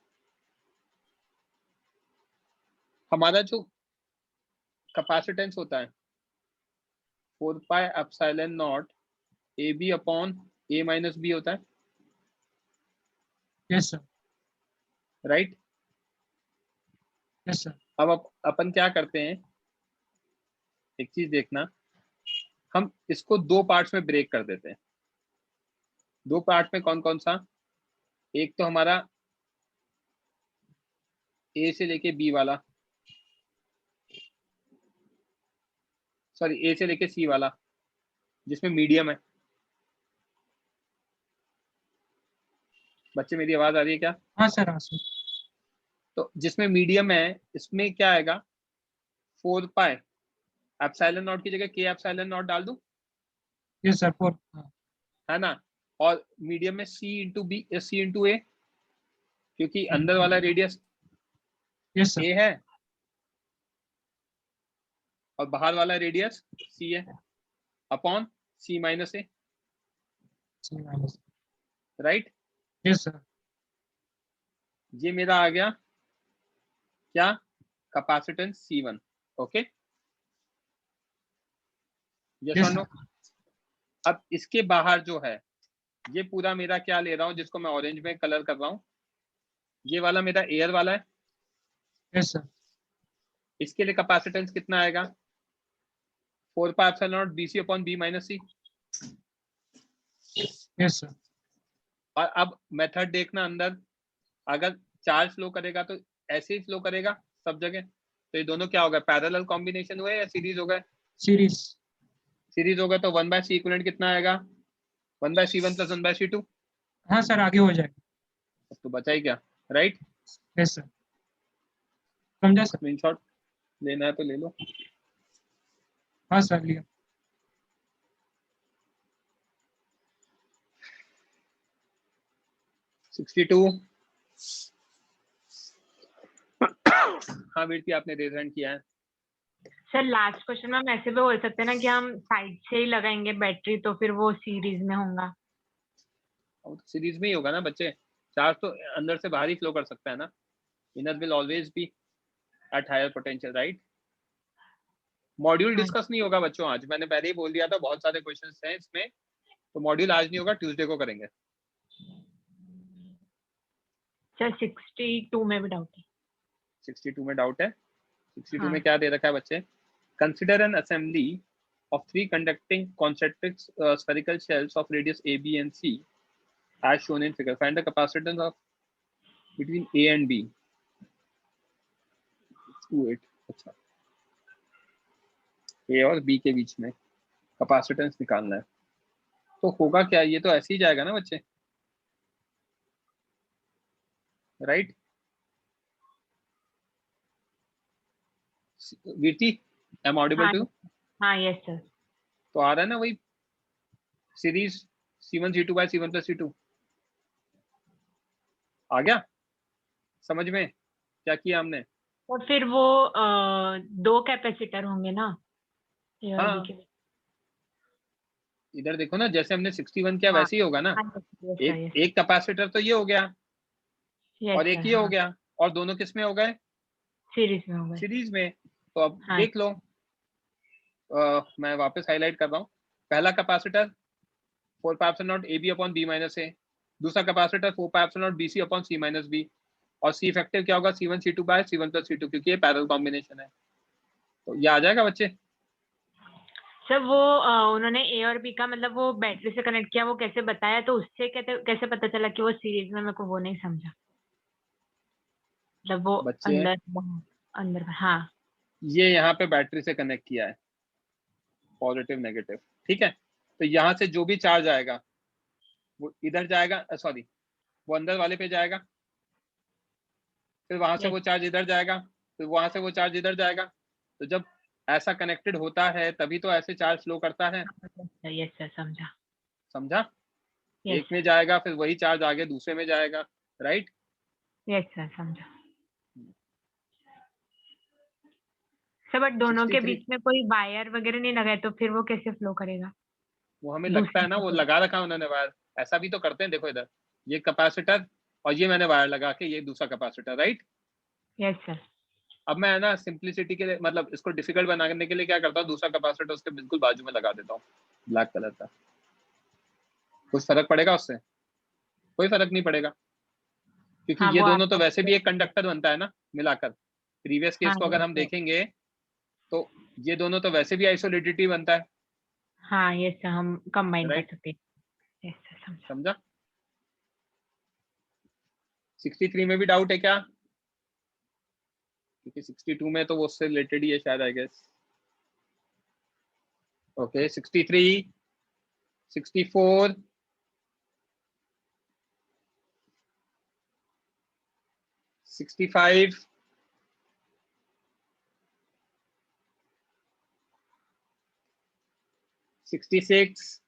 हमारा जो कैपेसिटेंस होता है 4 pi epsilon not AB upon A minus B होता है, yes sir, right. Yes sir, अब अपन क्या करते हैं, एक चीज देखना, हम इसको दो पार्ट्स में ब्रेक कर देते हैं। दो पार्ट में कौन कौन सा, एक तो हमारा A से लेके B वाला, सॉरी A से लेके C वाला जिसमें मीडियम है। बच्चे मेरी आवाज आ रही है क्या? हाँ सर, हाँ सर, तो जिसमें मीडियम है इसमें क्या आएगा, 4 पाई एप्सिलॉन नॉट की जगह K एप्सिलॉन नॉट डाल दूं, यस सर, 4, है ना। और मीडियम में C into B, C into A, क्योंकि अंदर वाला रेडियस यस सर, A है और बाहर वाला रेडियस C है, upon C minus A, C-, right. Yes sir, ये मेरा आ गया क्या, कैपेसिटेंस C1, ओके, यस और नो। अब इसके बाहर जो है ये पूरा मेरा क्या ले रहा हूँ, जिसको मैं ऑरेंज में कलर कर रहा हूँ, ये वाला मेरा एयर वाला है, यस सर, इसके लिए कैपेसिटेंस कितना आएगा, 4 pi epsilon not BC upon B minus C। Yes sir, और अब मेथड देखना, अंदर अगर चार्ज फ्लो करेगा तो ऐसे ही फ्लो करेगा सब जगह, तो ये दोनों क्या होगा, पैरेलल कॉम्बिनेशन हुए या सीरीज हो गए, सीरीज सीरीज हो गए, तो 1/C इक्विवेलेंट कितना आएगा, 1/C1 प्लस 1/C2, हाँ सर आगे हो जाएगा। अब तो बचा ही क्या, राइट? यस सर, समझा सर। स्क्रीनशॉट लेना है तो ले लो। हाँ सर लिया। हाँ वीरती, आपने रेज हैंड किया है। सर लास्ट क्वेश्चन में हम ऐसे भी बोल सकते हैं ना कि हम साइड से ही लगाएंगे बैटरी, तो फिर वो सीरीज में होगा। सीरीज में ही होगा ना बच्चे, चार्ज तो अंदर से बाहर ही फ्लो कर सकता है ना। Inner will always be at higher potential, right? Module हाँ। डिस्कस नहीं होगा बच्चों आज, मैंने पहले ही बोल दिया था, बहुत सारे क्वेश्चंस हैं इसमें, तो मॉड्यूल आज नहीं होगा, ट्यूसडे को करेंगे। सर 62 में भी डाउट है। 62 में डाउट है? 62 हाँ। में क्या दे रखा है बच्चे? Consider N assembly of 3 conducting concentric spherical shells of radius a, b and c as shown in figure. Find the capacitance of between a and b. 28. अच्छा, a और b के बीच में कैपेसिटेंस निकालना है, तो होगा क्या? ये तो ऐसे ही जाएगा ना बच्चे, राइट? वीरती, am audible हाँ to you? हाँ यस सर। तो आ रहा है ना वही series C1 C2 by C1 plus C2। आ गया समझ में क्या किया हमने? और फिर वो 2 कैपेसिटर होंगे ना A और हाँ। B के। इधर देखो ना, जैसे हमने 61 किया वैसे ही होगा ना। एक कैपेसिटर तो ये हो गया और एक ये हो गया, और दोनों किस में हो गए? सीरीज में होंगे। सीरीज में। तो अब हाँ। देख लो, मैं वापस हाईलाइट कर रहा हूँ। पहला capacitor 4 pi epsilon not AB upon B minus A, दूसरा capacitor 4 pi epsilon not BC upon C minus B, और C इफेक्टिव क्या होगा? C1 C2 bye C1 plus C2, क्योंकि ये पैरेलल कॉम्बिनेशन है। तो ये आ जाएगा बच्चे। सर वो उन्होंने A और B का मतलब वो बैटरी से कनेक्ट किया, वो कैसे बताया, तो उससे कैसे पता चला कि वो सीरीज में? मेरे को वो नहीं समझा, मतलब वो बच्चे अंदर हाँ। ये यहाँ पे बैटरी से कनेक्ट किया है, पॉजिटिव नेगेटिव, ठीक है? तो यहाँ से जो भी चार्ज आएगा वो इधर जाएगा, सॉरी वो अंदर वाले पे जाएगा, फिर वहां से वो चार्ज इधर जाएगा, फिर वहां से वो चार्ज इधर जाएगा। तो जब ऐसा कनेक्टेड होता है तभी तो ऐसे चार्ज फ्लो करता है। यस सर, समझा। समझा? yes, एक में जाएगा, फिर वही चार्ज आगे दूसरे में जाएगा, राइट? यस सर, समझा। सर बट दोनों के 63 बीच में कोई वायर वगैरह नहीं लगा है, तो फिर वो कैसे फ्लो करेगा? वो हमें लगता है ना, वो लगा रखा है उन्होंने वायर, ऐसा भी तो करते हैं। देखो इधर ये कैपेसिटर और ये मैंने वायर लगा के, ये दूसरा कैपेसिटर, राइट? Yes sir. अब मैं है ना सिंप्लिसिटी के लिए, मतलब इसको डिफिकल्ट बनाने के लिए क्या करता हूँ, दूसरा कैपेसिटर उसके बिल्कुल बाजू में लगा देता हूँ, ब्लैक कलर का। कुछ फर्क पड़ेगा उससे? कोई फर्क नहीं पड़ेगा, क्योंकि हाँ, ये वो दोनों तो आपका वैसे भी एक कंडक्टर बनता है ना मिलाकर। प्रीवियस केस को अगर हम देखेंगे तो ये दोनों तो वैसे भी आइसोलेटेड बनता है। हाँ यस सर, हम कंबाइन कर राइट? सकते हैं। यस सर, समझा? 63 में भी डाउट है क्या? क्योंकि 62 में तो वो उससे रिलेटेड ही है शायद, आई गेस। ओके, 63, 64, 65, 66,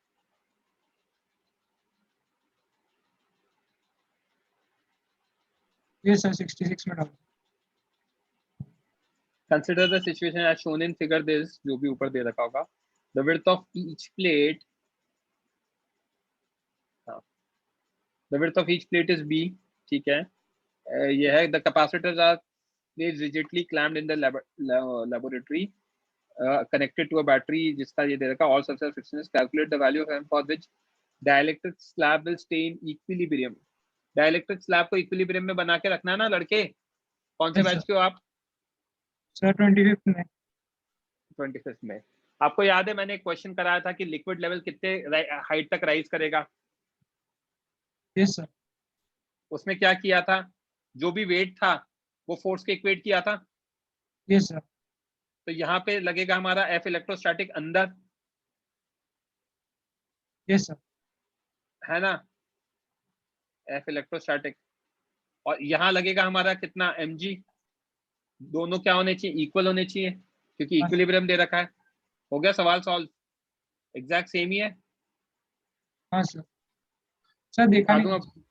66 में doubt. Consider the situation as shown in figure this, जो भी ऊपर दे रखा होगा। The width of each plate, the width of each plate is B, ठीक है? ये है, the capacitors are placed rigidly clamped in the laboratory, connected to a battery, जिसका ये दे रखा, all surface friction is calculate the value of M for which dielectric slab will stay in equilibrium। Dielectric slab को equilibrium में बना के रखना है ना लड़के। कौन से बैच के हो आप? सर 25th में। 25th में। आपको याद है मैंने एक क्वेश्चन कराया था कि लिक्विड लेवल कितने हाइट तक राइज करेगा? Yes sir. उसमें क्या किया था? जो भी वेट था वो फोर्स के इक्वेट किया था। Yes sir. तो यहाँ पे लगेगा हमारा F इलेक्ट्रोस्टैटिक अंदर, यस सर। है ना? F इलेक्ट्रोस्टैटिक, और यहाँ लगेगा हमारा कितना mg, दोनों क्या होने चाहिए, इक्वल होने चाहिए, क्योंकि इक्विलिब्रियम दे रखा है। हो गया सवाल सॉल्व, एग्जैक्ट सेम ही है। हाँ सर, सर देखा दिखा नहीं। दूं अब,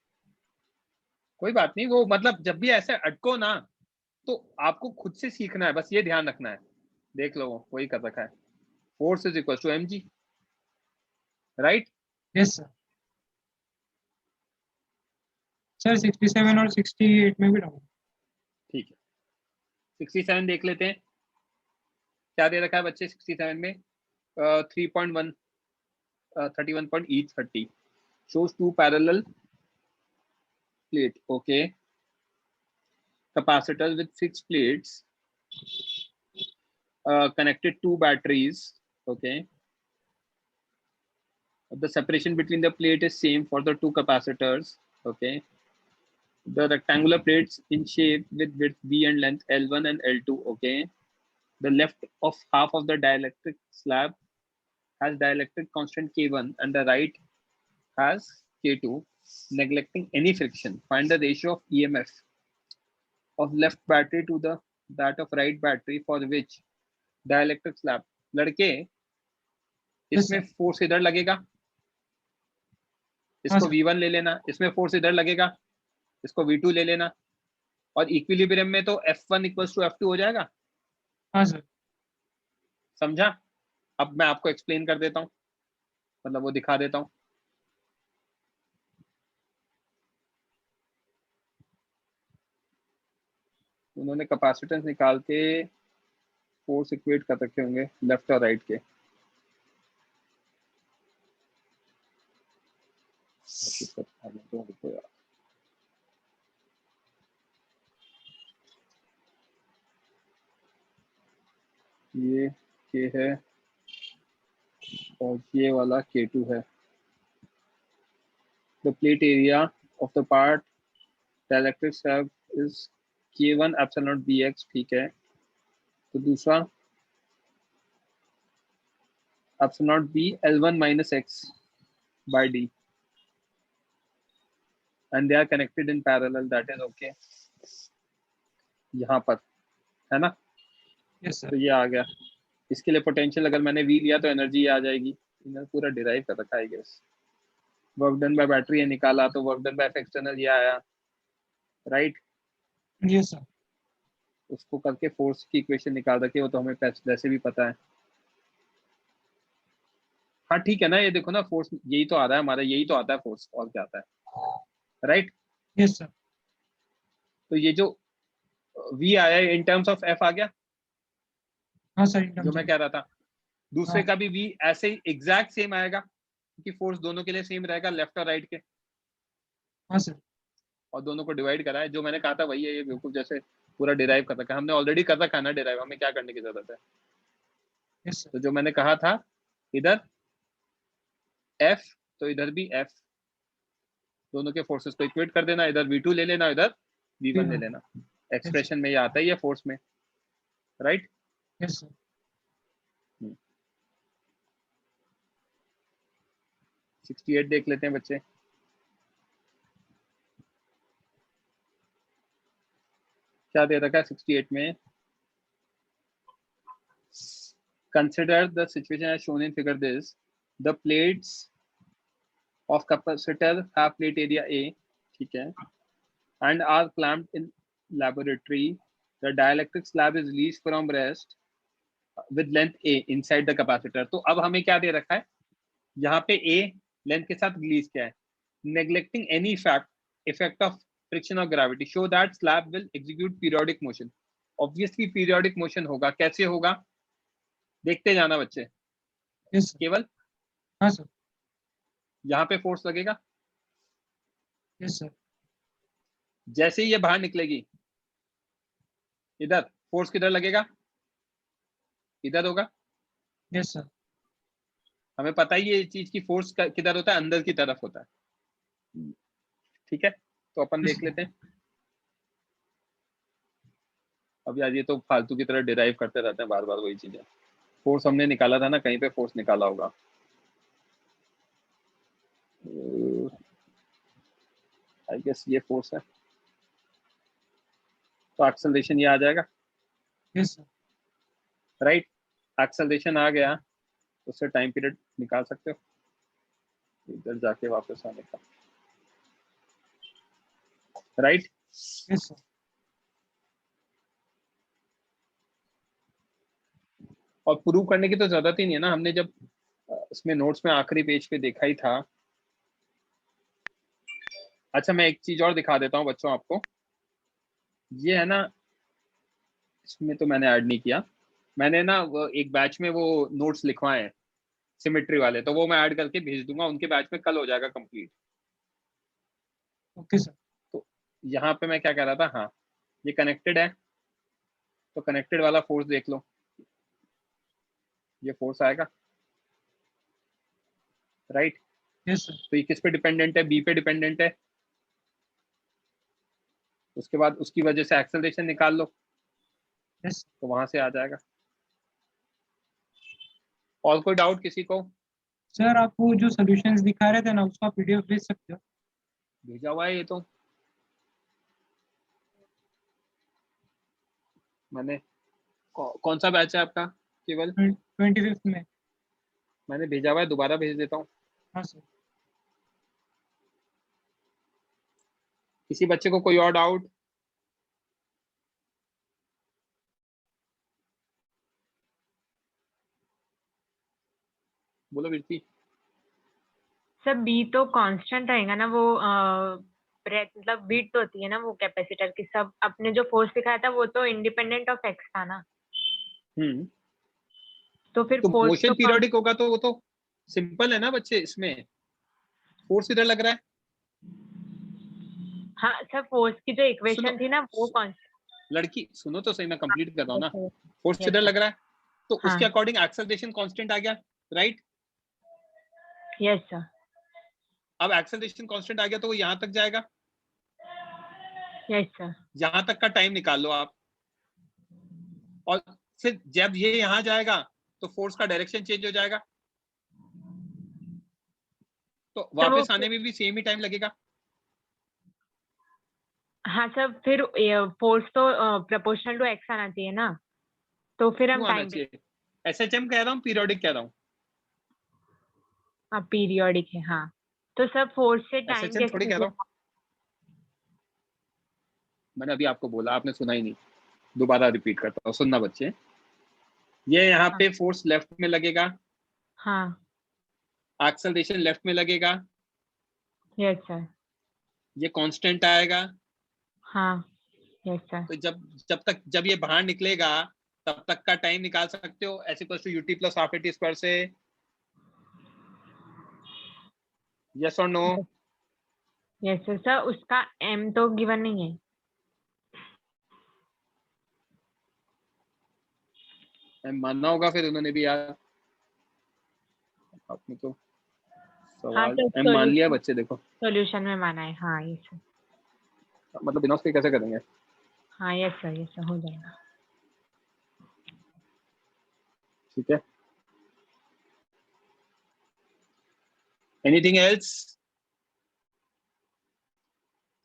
कोई बात नहीं, वो मतलब जब भी ऐसे अटको ना तो आपको खुद से सीखना है, बस ये ध्यान रखना है। देख लो वही कर रखा है, force is equal to mg, right. Yes sir. Sir 67 और 68 में भी डाउट। ठीक है, 67 देख लेते हैं, क्या दे रखा है बच्चे 67 में, 3.1 31.E30 shows two parallel plate, okay, capacitors with 6 plates, connected 2 batteries, okay, the separation between the plate is same for the 2 capacitors, okay, the rectangular plates in shape with width b and length L1 and L2, okay, the left of half of the dielectric slab has dielectric constant K1 and the right has K2, neglecting any friction. Find the ratio of EMF of left battery to the that of right battery for which dielectric slab. लड़के इसमें force इधर लगेगा, इसको V1 ले लेना, इसमें force इधर लगेगा, इसको V2 ले लेना, और इक्विलिब्रियम में तो F1 इक्वल्स टू F2 हो जाएगा। हाँ सर। समझा? अब मैं आपको एक्सप्लेन कर देता हूँ, मतलब वो दिखा देता हूँ। उन्होंने कैपेसिटेंस निकाल के फोर्स इक्वेट कर रखे होंगे लेफ्ट और राइट के। ये K है और ये वाला K2 है। The plate area of the part dielectric slab is K1 epsilon bx, ठीक है। तो दूसरा epsilon b L1 minus x by d and they are connected in parallel, that is okay। यहाँ पर है ना? Yes sir. तो ये आ गया, इसके लिए पोटेंशियल अगर मैंने V लिया तो एनर्जी आ जाएगी, इन्हें पूरा डिराइव कर रखा है guess. Work done by battery है निकाला, तो work done by F external ये आया, राइट। Yes sir. उसको करके फोर्स की इक्वेशन निकाल रखी है, वो तो हमें वैसे भी पता है। हाँ ठीक है ना, ये देखो ना, फोर्स यही तो आ रहा है हमारा, यही तो आता है फोर्स, और क्या आता है, राइट। Yes sir. तो ये जो V आया है इन टर्म्स ऑफ F आ गया। हाँ सर। जो मैं कह रहा था, दूसरे हाँ। का भी V ऐसे ही एग्जैक्ट सेम आएगा, क्योंकि फोर्स दोनों के लिए सेम रहेगा, लेफ्ट और राइट के। हाँ सर। और दोनों को डिवाइड करा है, जो मैंने कहा था वही है, ये बिल्कुल जैसे पूरा डिराइव कर रखा है हमने, ऑलरेडी कर रखा है ना डिराइव, हमें क्या करने की जरूरत है। Yes sir. तो जो मैंने कहा था, इधर F तो इधर भी F, दोनों के फोर्सेस को इक्वेट कर देना, इधर V2 ले लेना, इधर V1 ले लेना। एक्सप्रेशन में ये आता है, ये फोर्स में, राइट। Yes sir. 68 देख लेते हैं बच्चे। क्या दे रखा है 68 में, consider the situation as shown in figure this, the plates of capacitor have plate area A, ठीक है, and are clamped in laboratory, the dielectric slab is released from rest with length A inside the capacitor। तो अब हमें क्या दे रखा है, यहाँ पे A लेंथ के साथ रिलीज क्या है, neglecting any effect of friction or gravity, show that slab will execute periodic motion। obviously periodic motion होगा, कैसे होगा देखते जाना बच्चे। यस केवल हाँ सर। यहाँ पे फोर्स लगेगा, यस सर। जैसे ही ये बाहर निकलेगी इधर फोर्स किधर लगेगा, इधर होगा। Yes sir. हमें पता ही ये चीज की फोर्स किधर होता है, अंदर की तरफ होता है, ठीक है। तो अपन देख लेते हैं। अब यार ये तो फालतू की तरह डिराइव करते रहते हैं बार बार वही चीजें। फोर्स हमने निकाला था ना, कहीं पे फोर्स निकाला होगा। आई गेस ये फोर्स है, तो एक्सेलरेशन ये आ जाएगा, यस सर। राइट। एक्सेलरेशन आ गया, उससे टाइम पीरियड निकाल सकते हो इधर जाके वापस आने का, राइट। Yes sir. और प्रूव करने की तो जरूरत ही नहीं है ना, हमने जब इसमें नोट्स में आखिरी पेज पे देखा ही था। अच्छा मैं एक चीज और दिखा देता हूँ बच्चों आपको, ये है ना, इसमें तो मैंने ऐड नहीं किया, मैंने ना वो एक बैच में वो नोट्स लिखवाए हैं सिमेट्री वाले, तो वो मैं ऐड करके भेज दूंगा उनके बैच में, कल हो जाएगा कंप्लीट। Okay sir. तो यहाँ पे मैं क्या कह रहा था, हाँ ये कनेक्टेड है, तो कनेक्टेड वाला फोर्स देख लो, ये फोर्स आएगा, राइट। Yes sir. तो ये किस पे डिपेंडेंट है, बी पे डिपेंडेंट है। उसके बाद उसकी वजह से एक्सेलरेशन निकाल लो, यस तो वहां से आ जाएगा। और कोई डाउट किसी को? सर, आप वो जो सॉल्यूशंस दिखा रहे थे ना, उसका पीडीएफ भेज सकते हो? भेजा हुआ है ये तो मैंने। कौन सा बैच है आपका? केवल 25 में। मैंने भेजा हुआ है, दोबारा भेज देता हूँ। हाँ सर। किसी बच्चे को कोई और डाउट? बोलो वीरती। सर बी तो कांस्टेंट रहेगा ना, वो मतलब बीट तो होती है ना वो कैपेसिटर की, सब अपने जो फोर्स दिखाया था वो तो इंडिपेंडेंट ऑफ एक्स था ना, तो फिर तो फोर्स मोशन तो पीरियोडिक होगा तो वो तो सिंपल है ना बच्चे, इसमें फोर्स इधर लग रहा है। हाँ सर, फोर्स की जो इक्वेशन थी ना वो कौन लड़की सुनो तो सही, मैं कंप्लीट कर रहा हूँ ना। Yes, फोर्स इधर लग रहा है, तो हाँ। उसके अकॉर्डिंग एक्सेलरेशन कांस्टेंट आ गया, राइट। Yes sir. अब एक्सेलरेशन कांस्टेंट आ गया तो वो यहाँ तक जाएगा, यस सर। यहाँ तक का टाइम निकाल लो आप, और फिर जब ये यहाँ जाएगा तो फोर्स का डायरेक्शन चेंज हो जाएगा, तो वापस आने में भी सेम ही टाइम लगेगा। हाँ सर, फिर फोर्स तो प्रोपोर्शनल टू एक्स आना चाहिए ना, तो फिर हम टाइम एसएचएम कह रहा हूँ, पीरियोडिक कह रहा हूँ। पीरियोडिक है हाँ, तो सर फोर्स से टाइम एसएचएम थोड़ी कह कैसे? रहा हूँ, मैंने अभी आपको बोला, आपने सुना ही नहीं, दोबारा रिपीट करता हूँ, सुनना बच्चे। ये यहाँ पे फोर्स लेफ्ट में लगेगा, हाँ एक्सेलरेशन लेफ्ट में लगेगा, यस सर। ये कांस्टेंट आएगा, हाँ यस सर। तो जब ये बाहर निकलेगा तब तक का टाइम निकाल सकते हो, s equals to u t plus half a t square से। यस और नो? Yes sir. सर उसका m तो गिवन नहीं है। एम मानना होगा फिर उन्होंने भी यार, आपने तो सवाल एम मान लिया बच्चे, देखो सॉल्यूशन में माना है। हाँ यस सर। मतलब बिना उसके कैसे करेंगे? हाँ यस सर हो जाएगा। ठीक है, anything else?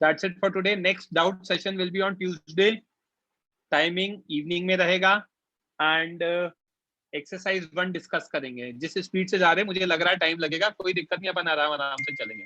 That's it for today. Next doubt session will be on Tuesday. Timing evening में रहेगा, and exercise 1 डिस्कस करेंगे। जिस स्पीड से जा रहे हैं मुझे लग रहा है टाइम लगेगा, कोई दिक्कत नहीं, अपन आराम से चलेंगे।